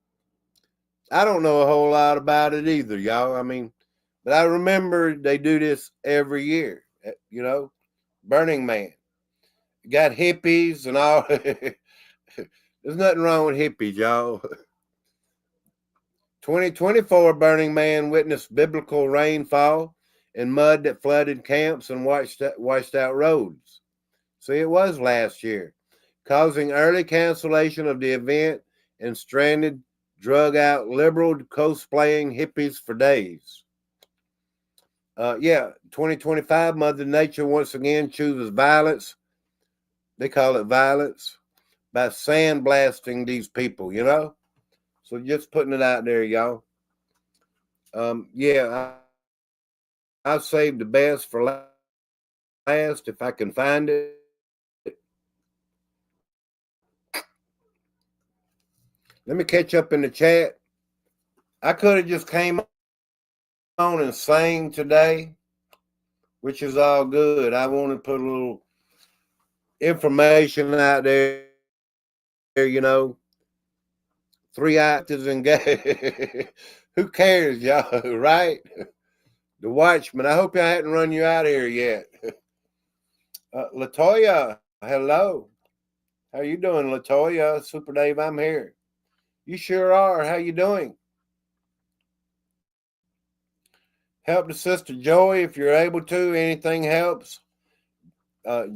I don't know a whole lot about it either, y'all. I mean, but I remember they do this every year. Burning Man got hippies and all. There's nothing wrong with hippies, y'all. 2024 Burning Man witnessed biblical rainfall and mud that flooded camps and washed out roads. See, it was last year, causing early cancellation of the event and stranded, drug out liberal cosplaying hippies for days. Yeah, 2025 Mother Nature once again chooses violence. They call it violence by sandblasting these people. So just putting it out there, y'all. Yeah, I saved the best for last if I can find it. Let me catch up in the chat. I could have just came on and sang today, which is all good. I want to put a little information out there, Three actors engaged. Who cares, y'all, right? The Watchman. I hope I hadn't run you out here yet. Latoya, hello. How you doing, Latoya? Super Dave, I'm here. You sure are. How you doing? Help the sister Joy if you're able to. Anything helps.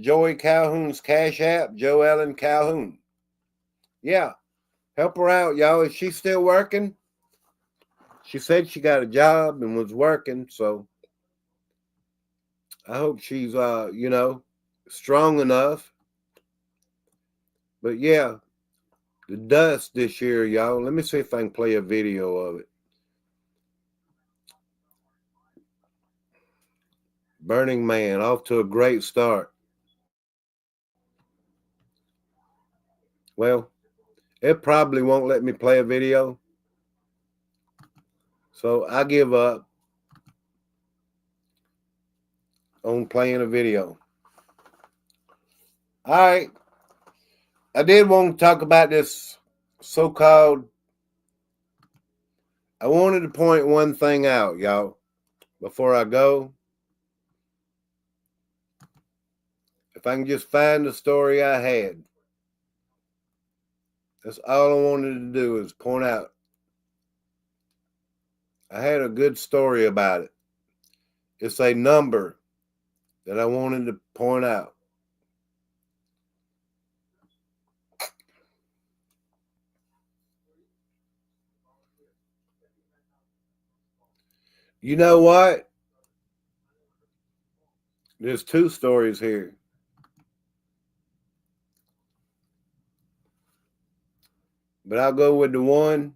Joy Calhoun's Cash App, Joe Ellen Calhoun. Yeah, help her out, y'all. Is she still working? She said she got a job and was working, so I hope she's strong enough. But yeah, the dust this year, y'all. Let me see if I can play a video of it. Burning Man, off to a great start. Well, it probably won't let me play a video, so I give up on playing a video. All right. I did want to talk about this so-called. I wanted to point one thing out, y'all, before I go. If I can just find the story I had. That's all I wanted to do is point out. I had a good story about it. It's a number that I wanted to point out. You know what? There's two stories here. But I'll go with the one.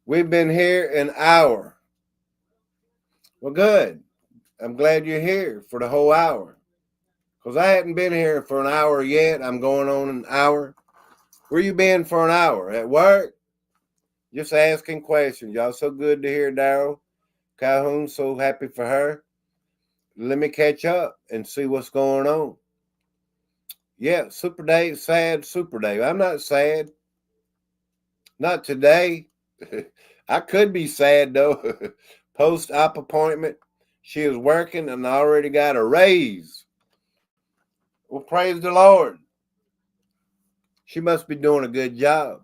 We've been here an hour. Well, good. I'm glad you're here for the whole hour. Because I hadn't been here for an hour yet. I'm going on an hour. Where you been for an hour? At work? Just asking questions. Y'all so good to hear Daryl Calhoun. So happy for her. Let me catch up and see what's going on. Yeah, Super Dave, sad Super Dave. I'm not sad. Not today. I could be sad though. Post-op appointment. She is working and already got a raise. Well, praise the Lord. She must be doing a good job.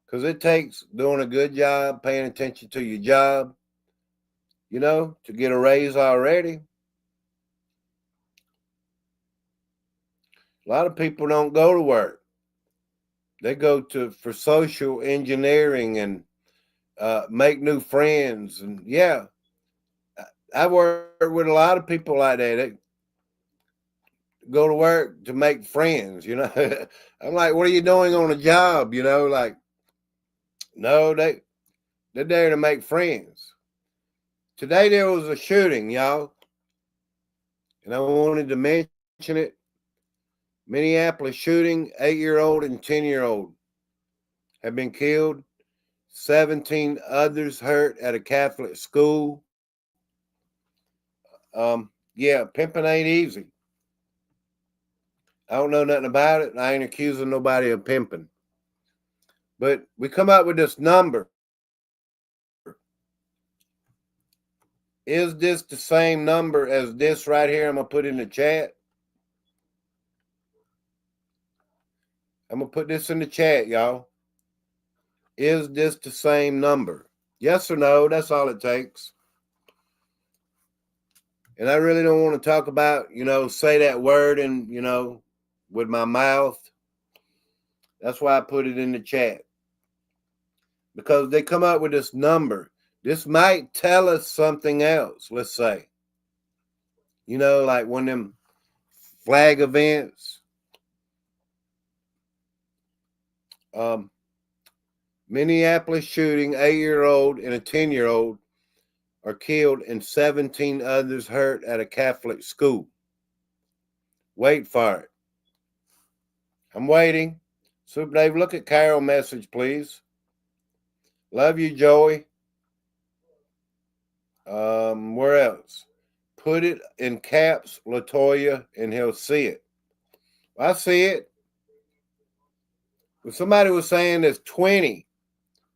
Because it takes doing a good job, paying attention to your job, to get a raise already. A lot of people don't go to work. They go to for social engineering and make new friends. And yeah, I work with a lot of people like that. They go to work to make friends, you know. I'm like, what are you doing on a job? You know, like, no, they're there to make friends. Today there was a shooting, y'all, and I wanted to mention it. Minneapolis shooting, 8-year-old and 10-year-old have been killed, 17 others hurt at a Catholic school. Yeah, pimping ain't easy. I don't know nothing about it. I ain't accusing nobody of pimping. But we come up with this number. Is this the same number as this right here? I'm going to put in the chat. I'm going to put this in the chat, y'all. Is this the same number? Yes or no? That's all it takes. And I really don't want to talk about, say that word and, with my mouth. That's why I put it in the chat. Because they come up with this number. This might tell us something else, let's say. Like one of them flag events. Minneapolis shooting, 8-year-old and a 10-year-old are killed and 17 others hurt at a Catholic school. Wait for it. I'm waiting. Super Dave, look at Carol message, please. Love you, Joey. Where else? Put it in caps, Latoya, and he'll see it. I see it. When somebody was saying that 20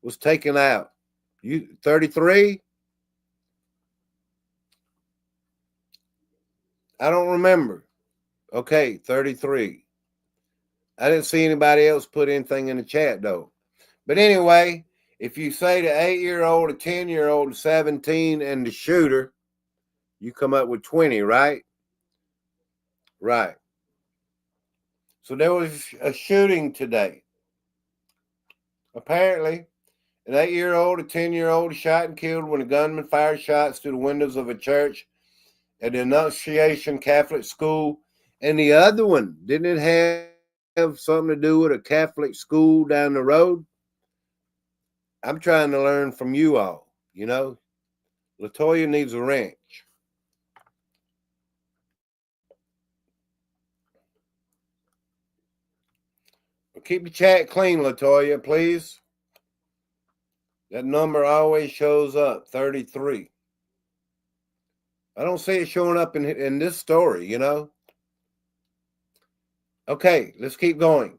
was taken out. You 33? I don't remember. Okay, 33. I didn't see anybody else put anything in the chat, though. But anyway, if you say the 8-year-old, a 10-year-old, 17, and the shooter, you come up with 20, right? Right. So there was a shooting today. Apparently, an 8-year-old, a 10-year-old shot and killed when a gunman fired shots through the windows of a church at the Annunciation Catholic School. And the other one, didn't it have something to do with a Catholic school down the road? I'm trying to learn from you all, Latoya needs a wrench. Keep the chat clean, Latoya, please. That number always shows up, 33. I don't see it showing up in this story, Okay, let's keep going.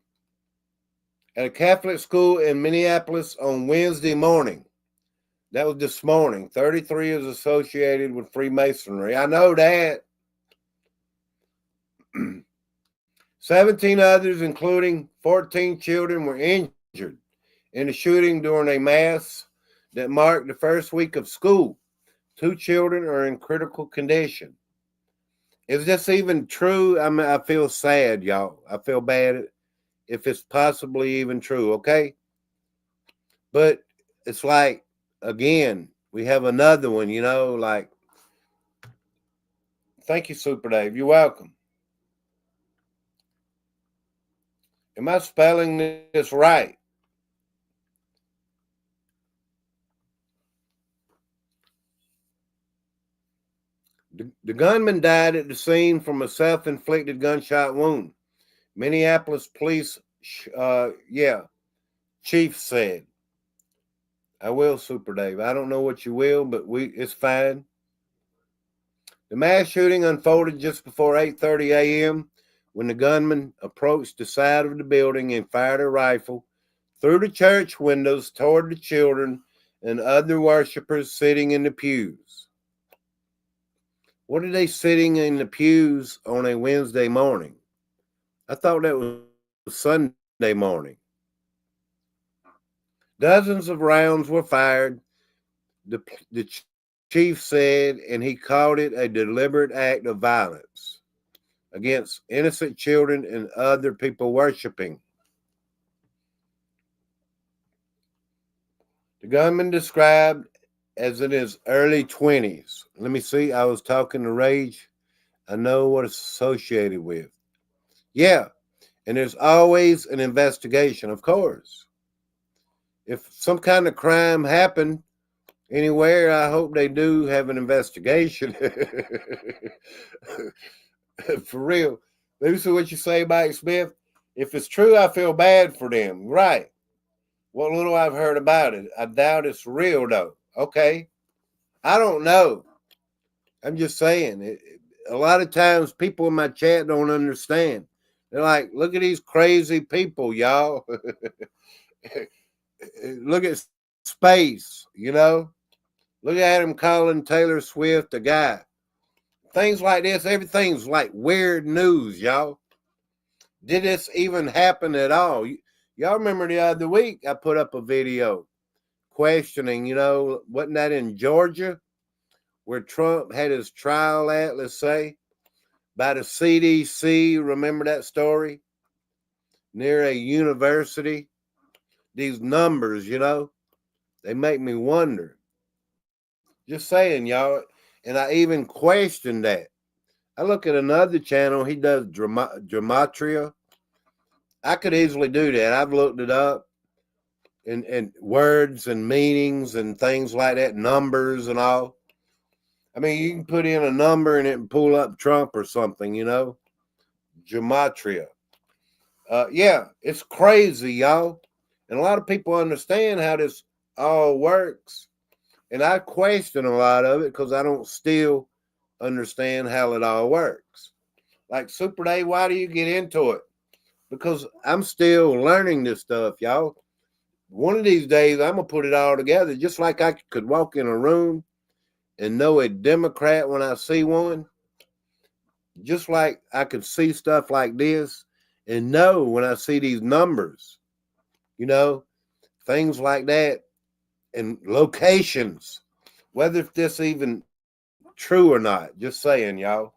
At a Catholic school in Minneapolis on Wednesday morning. That was this morning. 33 is associated with Freemasonry. I know that. 17 others, including 14 children, were injured in a shooting during a mass that marked the first week of school. 2 children are in critical condition. Is this even true? I feel sad, y'all. I feel bad if it's possibly even true, okay? But it's like, again, we have another one, like, thank you, Super Dave. You're welcome. Am I spelling this right? The gunman died at the scene from a self-inflicted gunshot wound. Minneapolis police, chief said. I will, Super Dave. I don't know what you will, but it's fine. The mass shooting unfolded just before 8:30 a.m. when the gunman approached the side of the building and fired a rifle through the church windows toward the children and other worshipers sitting in the pews. What are they sitting in the pews on a Wednesday morning? I thought that was Sunday morning. Dozens of rounds were fired, the chief said, and he called it a deliberate act of violence against innocent children and other people worshiping. The gunman described as in his early 20s. Let me see. I was talking to Rage. I know what it's associated with. Yeah. And there's always an investigation, of course. If some kind of crime happened anywhere, I hope they do have an investigation. For real. This is what you say, Mike Smith. If it's true, I feel bad for them. Right. What little I've heard about it, I doubt it's real, though. Okay. I don't know. I'm just saying. A lot of times people in my chat don't understand. They're like, look at these crazy people, y'all. Look at space, you know? Look at him calling Taylor Swift a guy. Things like this, everything's like weird news, y'all. Did this even happen at all? Y'all remember the other week I put up a video questioning, wasn't that in Georgia where Trump had his trial at, let's say, by the CDC? Remember that story? Near a university? These numbers, they make me wonder. Just saying, y'all. And I even questioned that. I look at another channel, he does gematria. I could easily do that. I've looked it up and words and meanings and things like that, numbers and all. I mean, you can put in a number and it can pull up Trump or something, gematria. Yeah, it's crazy, y'all. And a lot of people understand how this all works. And I question a lot of it because I don't still understand how it all works. Like Super Day, why do you get into it? Because I'm still learning this stuff, y'all. One of these days, I'm going to put it all together, just like I could walk in a room and know a Democrat when I see one, just like I could see stuff like this and know when I see these numbers, things like that, and locations, whether if this even true or not. Just saying, y'all.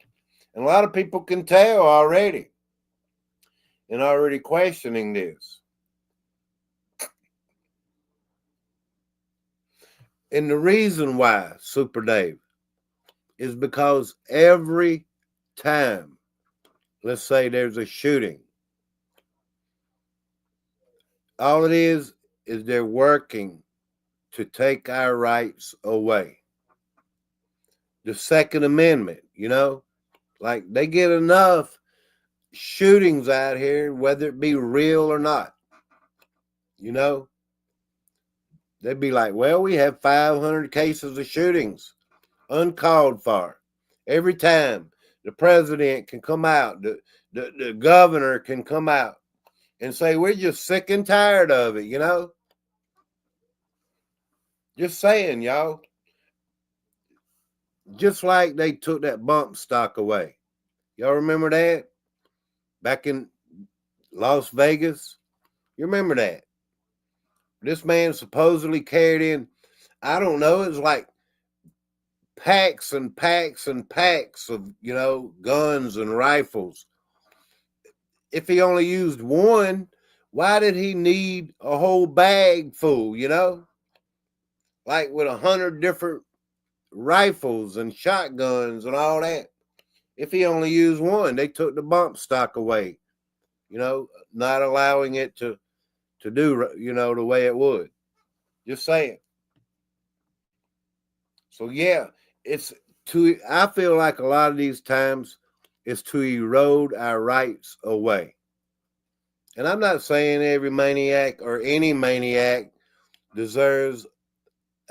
And a lot of people can tell already and already questioning this. And the reason why, Super Dave, is because every time, let's say there's a shooting, all it is they're working to take our rights away. The Second Amendment, like they get enough shootings out here, whether it be real or not, they'd be like, well, we have 500 cases of shootings uncalled for. Every time the president can come out, the governor can come out and say, we're just sick and tired of it, Just saying, y'all. Just like they took that bump stock away. Y'all remember that? Back in Las Vegas? You remember that? This man supposedly carried in, I don't know, it was like packs and packs and packs of, guns and rifles. If he only used one, why did he need a whole bag full, Like with 100 different rifles and shotguns and all that. If he only used one, they took the bump stock away, not allowing it to do, the way it would. Just saying. So, yeah, I feel like a lot of these times it's to erode our rights away. And I'm not saying every maniac or any maniac deserves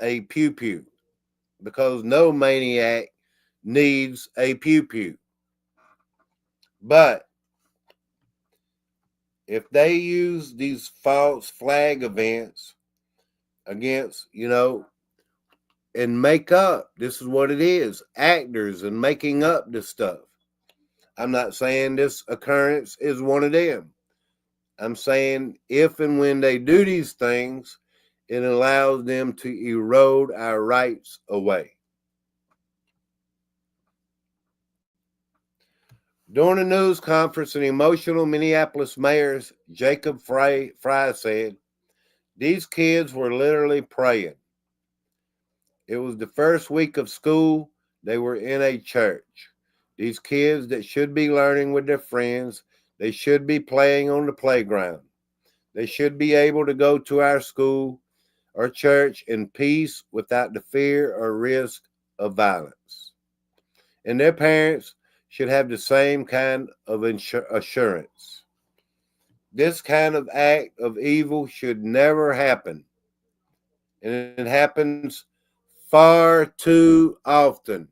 a pew-pew, because no maniac needs a pew-pew. But if they use these false flag events against, and make up, this is what it is, actors and making up this stuff. I'm not saying this occurrence is one of them. I'm saying if and when they do these things, it allows them to erode our rights away. During a news conference, an emotional Minneapolis mayor, Jacob Fry, said, These kids were literally praying. It was the first week of school. They were in a church. These kids that should be learning with their friends, they should be playing on the playground. They should be able to go to our school or church in peace without the fear or risk of violence. And their parents should have the same kind of assurance. This kind of act of evil should never happen. And it happens far too often.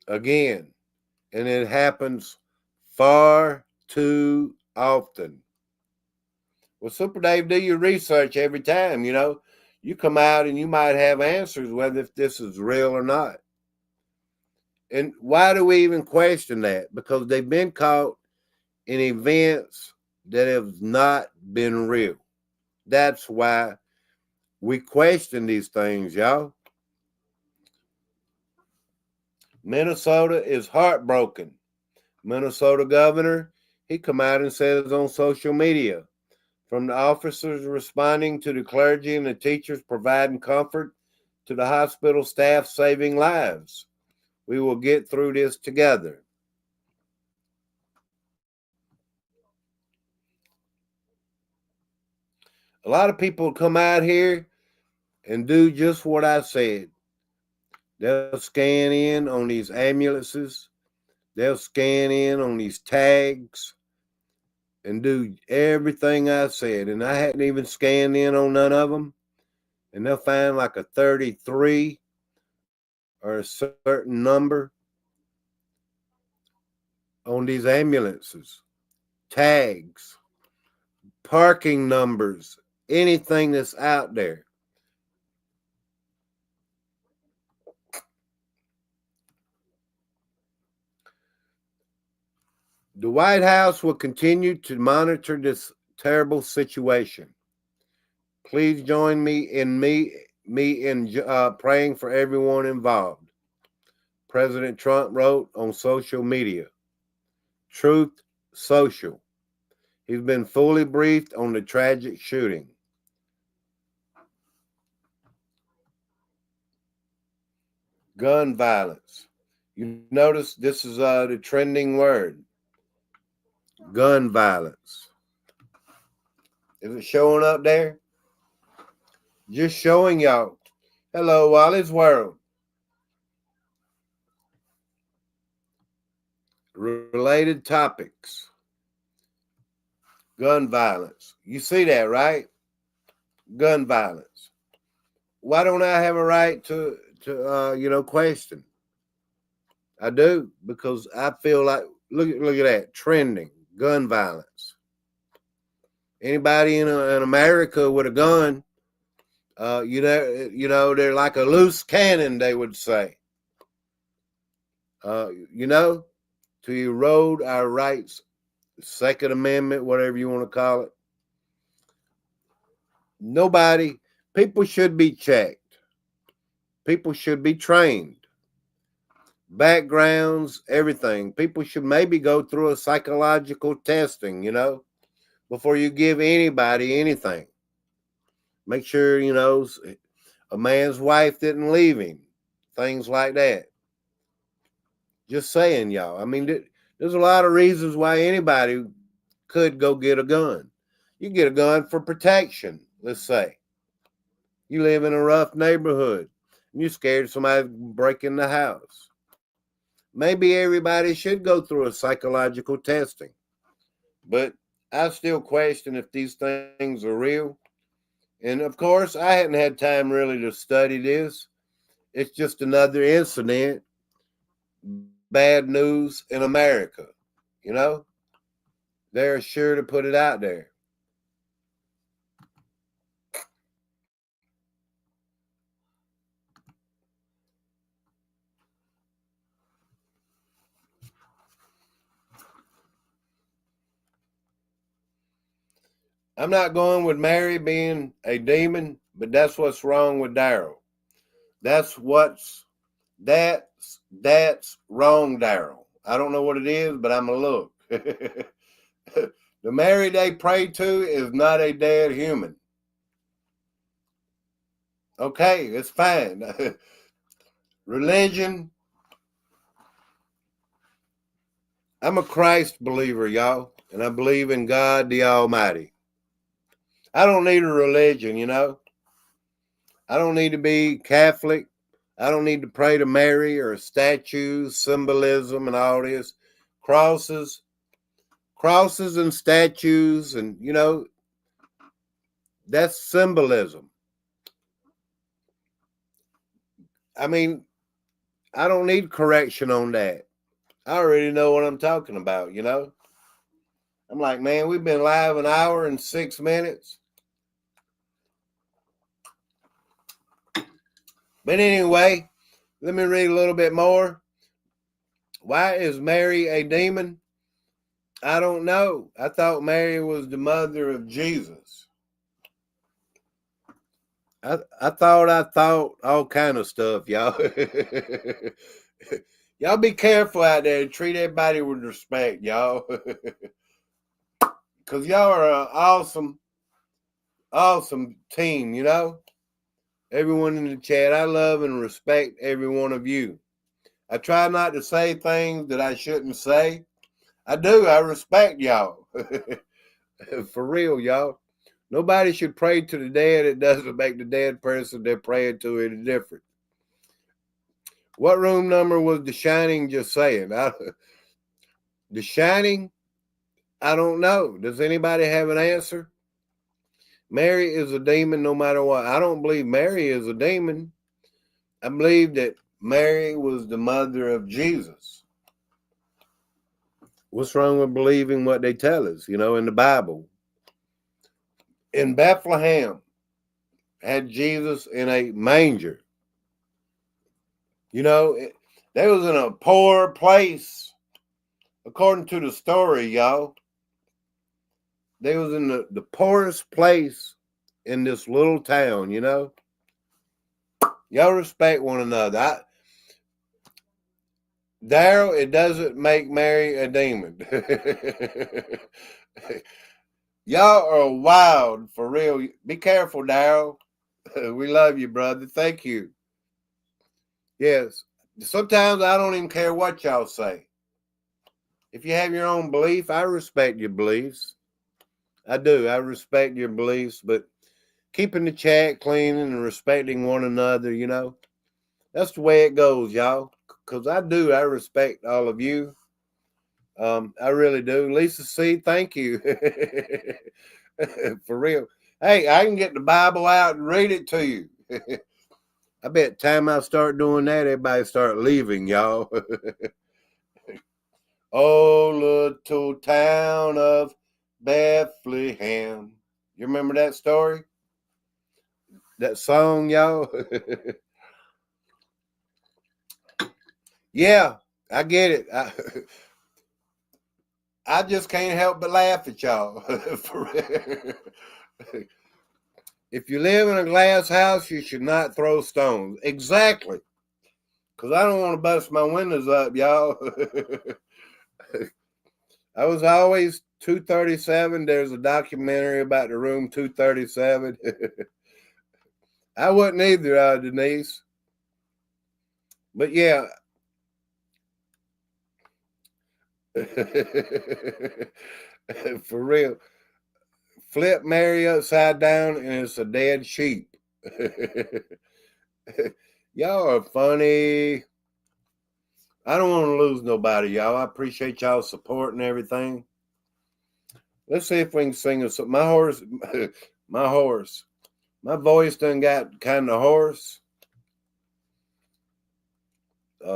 Again, and it happens far too often. Well, Super Dave, do your research every time, you know. You come out and you might have answers whether if this is real or not. And why do we even question that? Because they've been caught in events that have not been real. That's why we question these things, y'all. Minnesota is heartbroken. Minnesota governor, he come out and says on social media, from the officers responding to the clergy and the teachers providing comfort to the hospital staff saving lives. We will get through this together. A lot of people come out here and do just what I said. They'll scan in on these ambulances. They'll scan in on these tags and do everything I said. And I hadn't even scanned in on none of them. And they'll find like a 33 or a certain number on these ambulances, tags, parking numbers, anything that's out there. The White House will continue to monitor this terrible situation. Please join me in praying for everyone involved. President Trump wrote on social media. Truth Social. He's been fully briefed on the tragic shooting. Gun violence. You notice this is the trending word. Gun violence. Is it showing up there? Just showing y'all. Hello, Wally's World. Related topics. Gun violence. You see that, right? Gun violence. Why don't I have a right to question? I do, because I feel like look at that trending gun violence. Anybody in America with a gun, they're like a loose cannon, they would say. To erode our rights, Second Amendment, whatever you want to call it. People should be checked. People should be trained. Backgrounds, everything. People should maybe go through a psychological testing, before you give anybody anything. Make sure, a man's wife didn't leave him. Things like that. Just saying, y'all. I mean, there's a lot of reasons why anybody could go get a gun. You get a gun for protection, let's say. You live in a rough neighborhood and you're scared somebody break in the house. Maybe everybody should go through a psychological testing. But I still question if these things are real. And of course, I hadn't had time really to study this. It's just another incident. Bad news in America. They're sure to put it out there. I'm not going with Mary being a demon, but that's what's wrong with Daryl. That's wrong, Daryl. I don't know what it is, but I'm gonna look. The Mary they pray to is not a dead human. Okay, it's fine. Religion. I'm a Christ believer, y'all, and I believe in God the Almighty. I don't need a religion, you know. I don't need to be Catholic. I don't need to pray to Mary or statues, symbolism, and all this. Crosses and statues, and, you know, that's symbolism. I mean, I don't need correction on that. I already know what I'm talking about, you know. I'm like, man, we've been live an hour and 6 minutes. But anyway, let me read a little bit more. Why is Mary a demon? I don't know. I thought Mary was the mother of Jesus. I thought all kind of stuff, y'all. Y'all be careful out there and treat everybody with respect, y'all. Because y'all are an awesome team, you know. Everyone in the chat, I love and respect every one of you. I try not to say things that I shouldn't say. I do. I respect y'all. For real, y'all. Nobody should pray to the dead. It doesn't make the dead person they're praying to any different. What room number was The Shining just saying? The Shining? I don't know. Does anybody have an answer? Mary is a demon no matter what. I don't believe Mary is a demon. I believe that Mary was the mother of Jesus. What's wrong with believing what they tell us, you know, in the Bible? In Bethlehem, had Jesus in a manger. You know, they was in a poor place, according to the story, y'all. They was in the poorest place in this little town, you know. Y'all respect one another. Daryl, it doesn't make Mary a demon. Y'all are wild, for real. Be careful, Daryl. We love you, brother. Thank you. Yes. Sometimes I don't even care what y'all say. If you have your own belief, I respect your beliefs. I do. I respect your beliefs, but keeping the chat clean and respecting one another, you know, that's the way it goes, y'all. Because I do. I respect all of you. I really do. Lisa C., thank you. For real. Hey, I can get the Bible out and read it to you. I bet time I start doing that, everybody start leaving, y'all. Oh, little town of Bethlehem. You remember that story? That song, y'all? Yeah, I get it. I just can't help but laugh at y'all. If you live in a glass house, you should not throw stones. Exactly. Because I don't want to bust my windows up, y'all. I was always 237. There's a documentary about the room 237. I wasn't either, Denise. But yeah. For real. Flip Mary upside down and it's a dead sheep. Y'all are funny. I don't want to lose nobody, y'all. I appreciate y'all's support and everything. Let's see if we can sing a song. My voice done got kind of hoarse.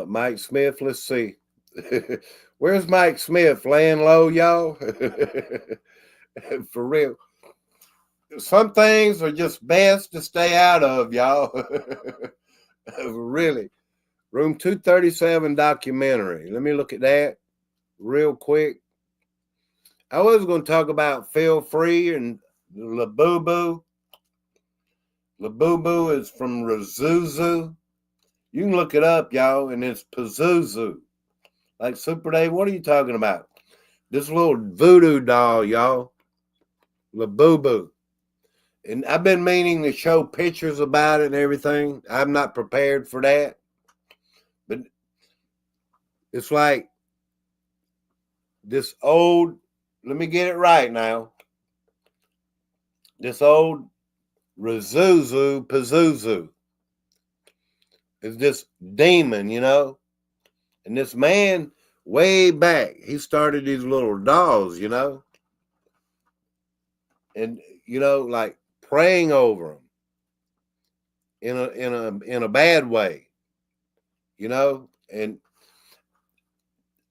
Mike Smith, let's see. Where's Mike Smith? Laying low, y'all? For real. Some things are just best to stay out of, y'all. Really. Room 237 documentary. Let me look at that real quick. I was going to talk about Feel Free and Labubu. Labubu is from Razuzu. You can look it up, y'all, and it's Pazuzu. Like Super Dave, what are you talking about? This little voodoo doll, y'all. Labubu. And I've been meaning to show pictures about it and everything. I'm not prepared for that. But it's like this old, let me get it right now. This old Razuzu Pazuzu is this demon, you know. And this man, way back, he started these little dolls, you know. And, you know, like praying over them in a bad way, you know. And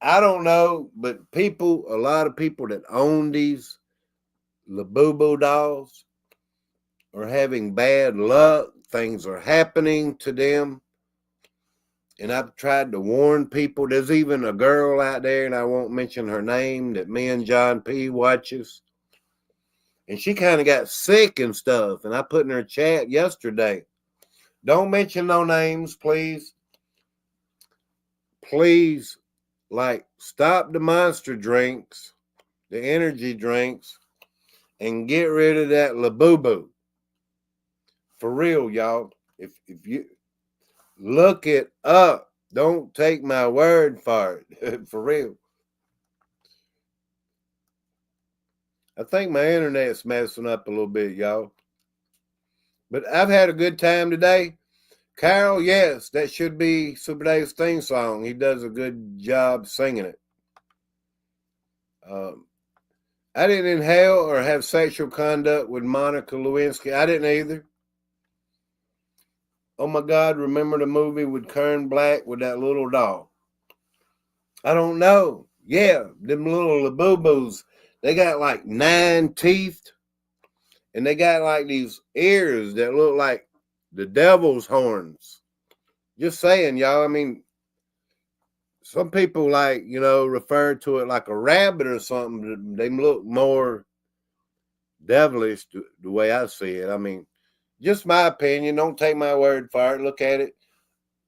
I don't know, but a lot of people that own these Labubu dolls are having bad luck. Things are happening to them. And I've tried to warn people. There's even a girl out there, and I won't mention her name, that me and John P. watches. And she kind of got sick and stuff. And I put in her chat yesterday, don't mention no names, please. Please, like, stop the monster drinks, the energy drinks, and get rid of that Labubu. For real, y'all. If you look it up, don't take my word for it. For real. I think my internet's messing up a little bit, y'all. But I've had a good time today. Carol, yes, that should be Super Dave's theme song. He does a good job singing it. I didn't inhale or have sexual conduct with Monica Lewinsky. I didn't either. Oh my God, remember the movie with Kern Black with that little doll? I don't know. Yeah, them little Labubus, they got like 9 teeth, and they got like these ears that look like the devil's horns. Just saying, y'all. I mean, some people like, you know, refer to it like a rabbit or something. They look more devilish the way I see it. I mean, just my opinion. Don't take my word for it. Look at it.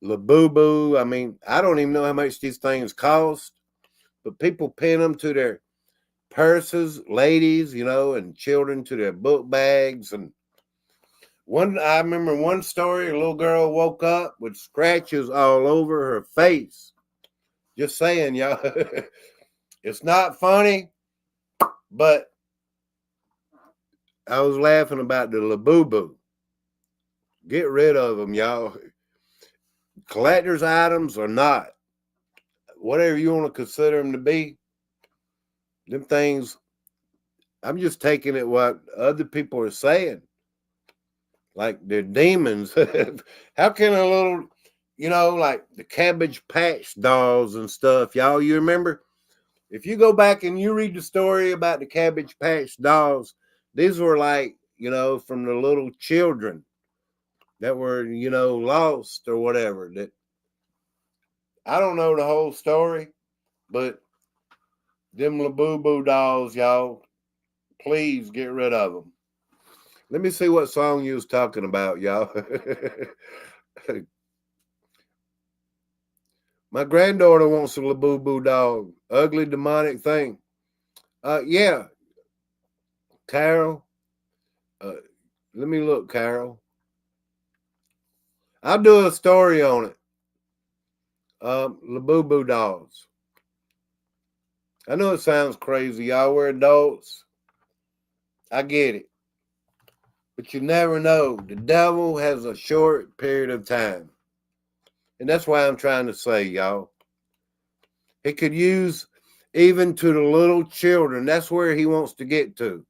Labubu. I mean, I don't even know how much these things cost, but people pin them to their purses, ladies, you know, and children to their book bags. And I remember one story, a little girl woke up with scratches all over her face. Just saying, y'all. It's not funny, but I was laughing about the Labubu. Get rid of them, y'all. Collector's items or not, whatever you want to consider them to be, them things, I'm just taking it what other people are saying. Like they're demons. How can a little, you know, like the Cabbage Patch dolls and stuff, y'all, you remember? If you go back and you read the story about the Cabbage Patch dolls, these were like, you know, from the little children that were, you know, lost or whatever. That I don't know the whole story, but them Labubu dolls, y'all, please get rid of them. Let me see what song you was talking about, y'all. My granddaughter wants a Labubu doll. Ugly, demonic thing. Yeah. Carol. Let me look, Carol. I'll do a story on it. Labubu dolls. I know it sounds crazy. Y'all, we're adults. I get it. But you never know. The devil has a short period of time. And that's why I'm trying to say, y'all. He could use even to the little children. That's where he wants to get to.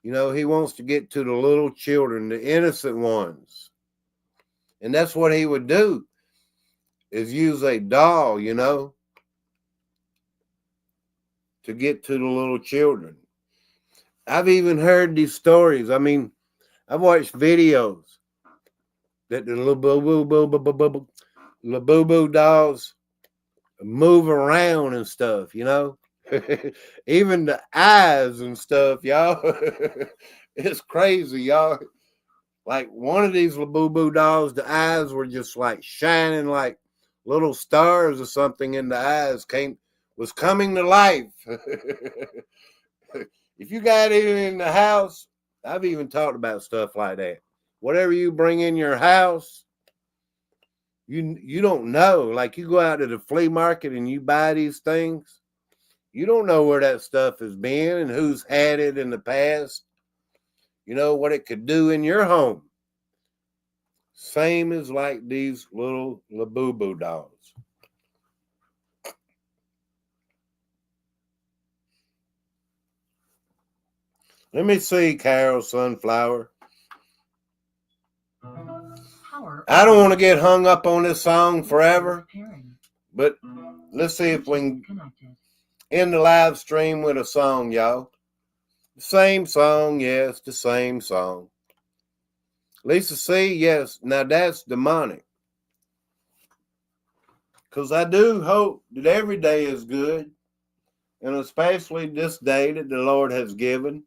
You know, he wants to get to the little children, the innocent ones. And that's what he would do, is use a doll, you know, to get to the little children. I've even heard these stories. I mean, I've watched videos that the Labubu dolls move around and stuff, you know. Even the eyes and stuff, y'all. It's crazy, y'all. Like one of these Labubu dolls, the eyes were just like shining like little stars or something in the eyes. was coming to life. If you got it in the house, I've even talked about stuff like that. Whatever you bring in your house, you don't know. Like you go out to the flea market and you buy these things, you don't know where that stuff has been and who's had it in the past. You know what it could do in your home. Same as like these little Labubu dolls. Let me see, Carol Sunflower. I don't want to get hung up on this song forever, but let's see if we can end the live stream with a song, y'all. The same song, yes, the same song. Lisa C, yes, now that's demonic. Because I do hope that every day is good, and especially this day that the Lord has given.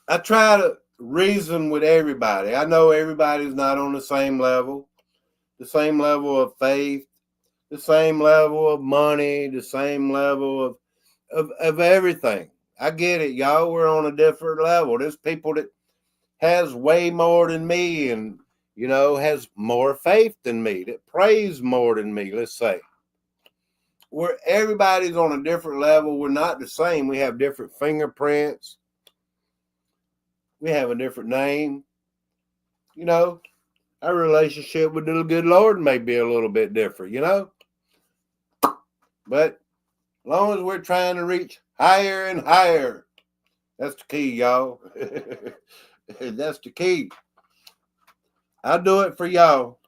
I try to reason with everybody. I know everybody's not on the same level of faith, the same level of money, the same level of everything. I get it, y'all. We're on a different level. There's people that has way more than me and, you know, has more faith than me, that prays more than me, let's say. Where everybody's on a different level. We're not the same. We have different fingerprints. We have a different name. You know, our relationship with the good Lord may be a little bit different, you know. But as long as we're trying to reach higher and higher, that's the key, y'all. That's the key. I'll do it for y'all.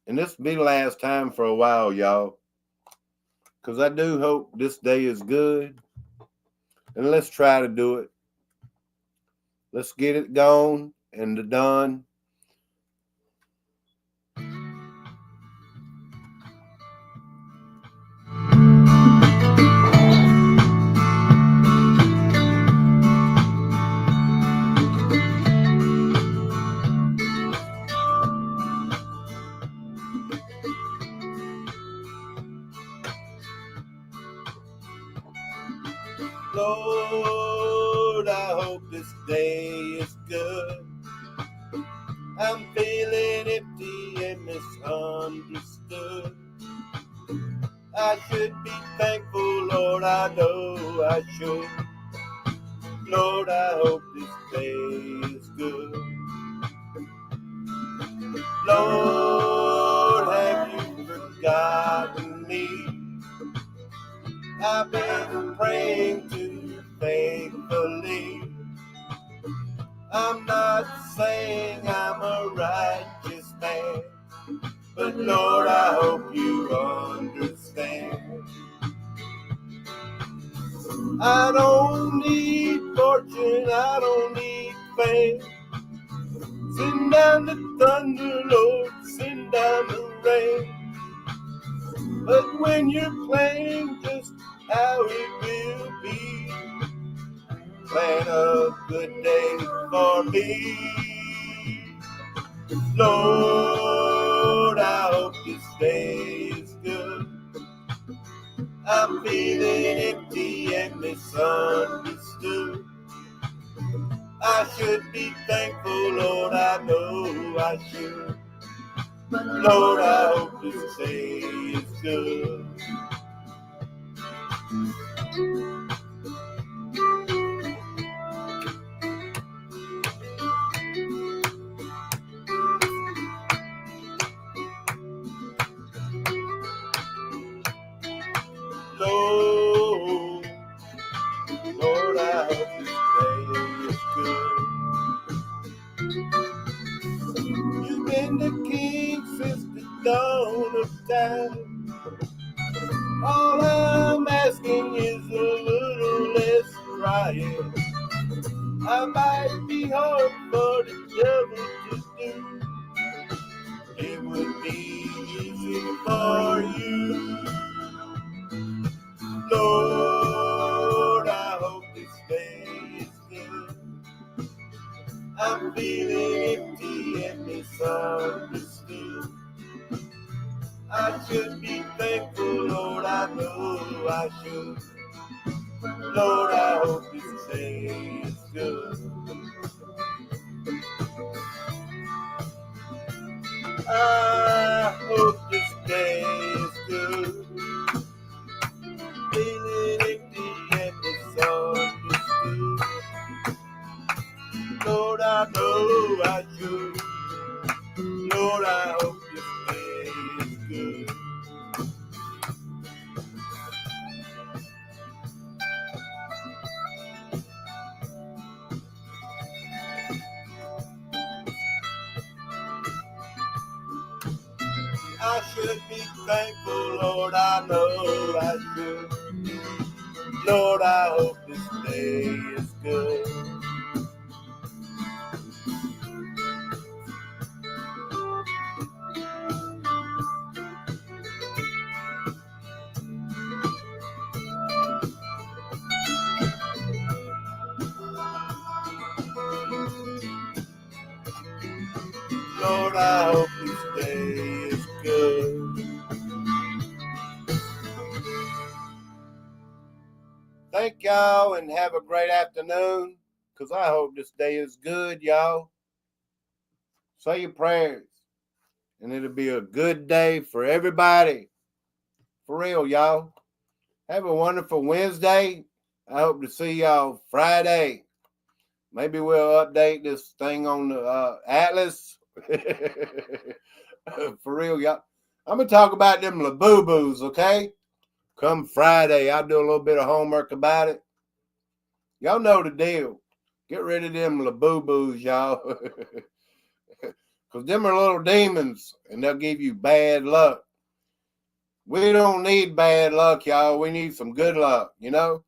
And this will be the last time for a while, y'all. Because I do hope this day is good. And let's try to do it. Let's get it gone and done. Lord, I hope this day is good. I'm feeling empty and misunderstood. I should be thankful, Lord, I know I should. Lord, I hope this day is good. Lord, have you forgotten me? I've been praying to you faithfully. I'm not saying I'm a righteous man, but Lord, I hope you understand. I don't need fortune, I don't need fame. Send down the thunder, Lord, send down the rain. But when you're playing just how it will be, plan a good day for me. Lord, I hope this day is good. I'm feeling empty and misunderstood. I should be thankful, Lord, I know I should. Lord, I hope this day is good. Lord, Lord, I hope this day is good. You've been the king since the dawn of time. All I'm asking is a little less crying. I might be hard for the devil to do. It would be easy for you. Lord, I hope this day is good. I'm feeling empty and misunderstood. I should be thankful, Lord, I know I should. Lord, I hope this day is good. I hope this day is good. Feeling empty and misunderstood. Lord, I know I should. Lord, I hope this day is good. I should be thankful, Lord, I know I should. Lord, I hope this day is good. Lord, I hope this day is good. Thank y'all and have a great afternoon, because I hope this day is good, y'all. Say your prayers, and it'll be a good day for everybody. For real, y'all. Have a wonderful Wednesday. I hope to see y'all Friday. Maybe we'll update this thing on the Atlas. For real, y'all. I'm going to talk about them Laboo-Boos, okay? Come Friday, I'll do a little bit of homework about it. Y'all know the deal. Get rid of them Laboo-Boos, y'all. Because them are little demons, and they'll give you bad luck. We don't need bad luck, y'all. We need some good luck, you know?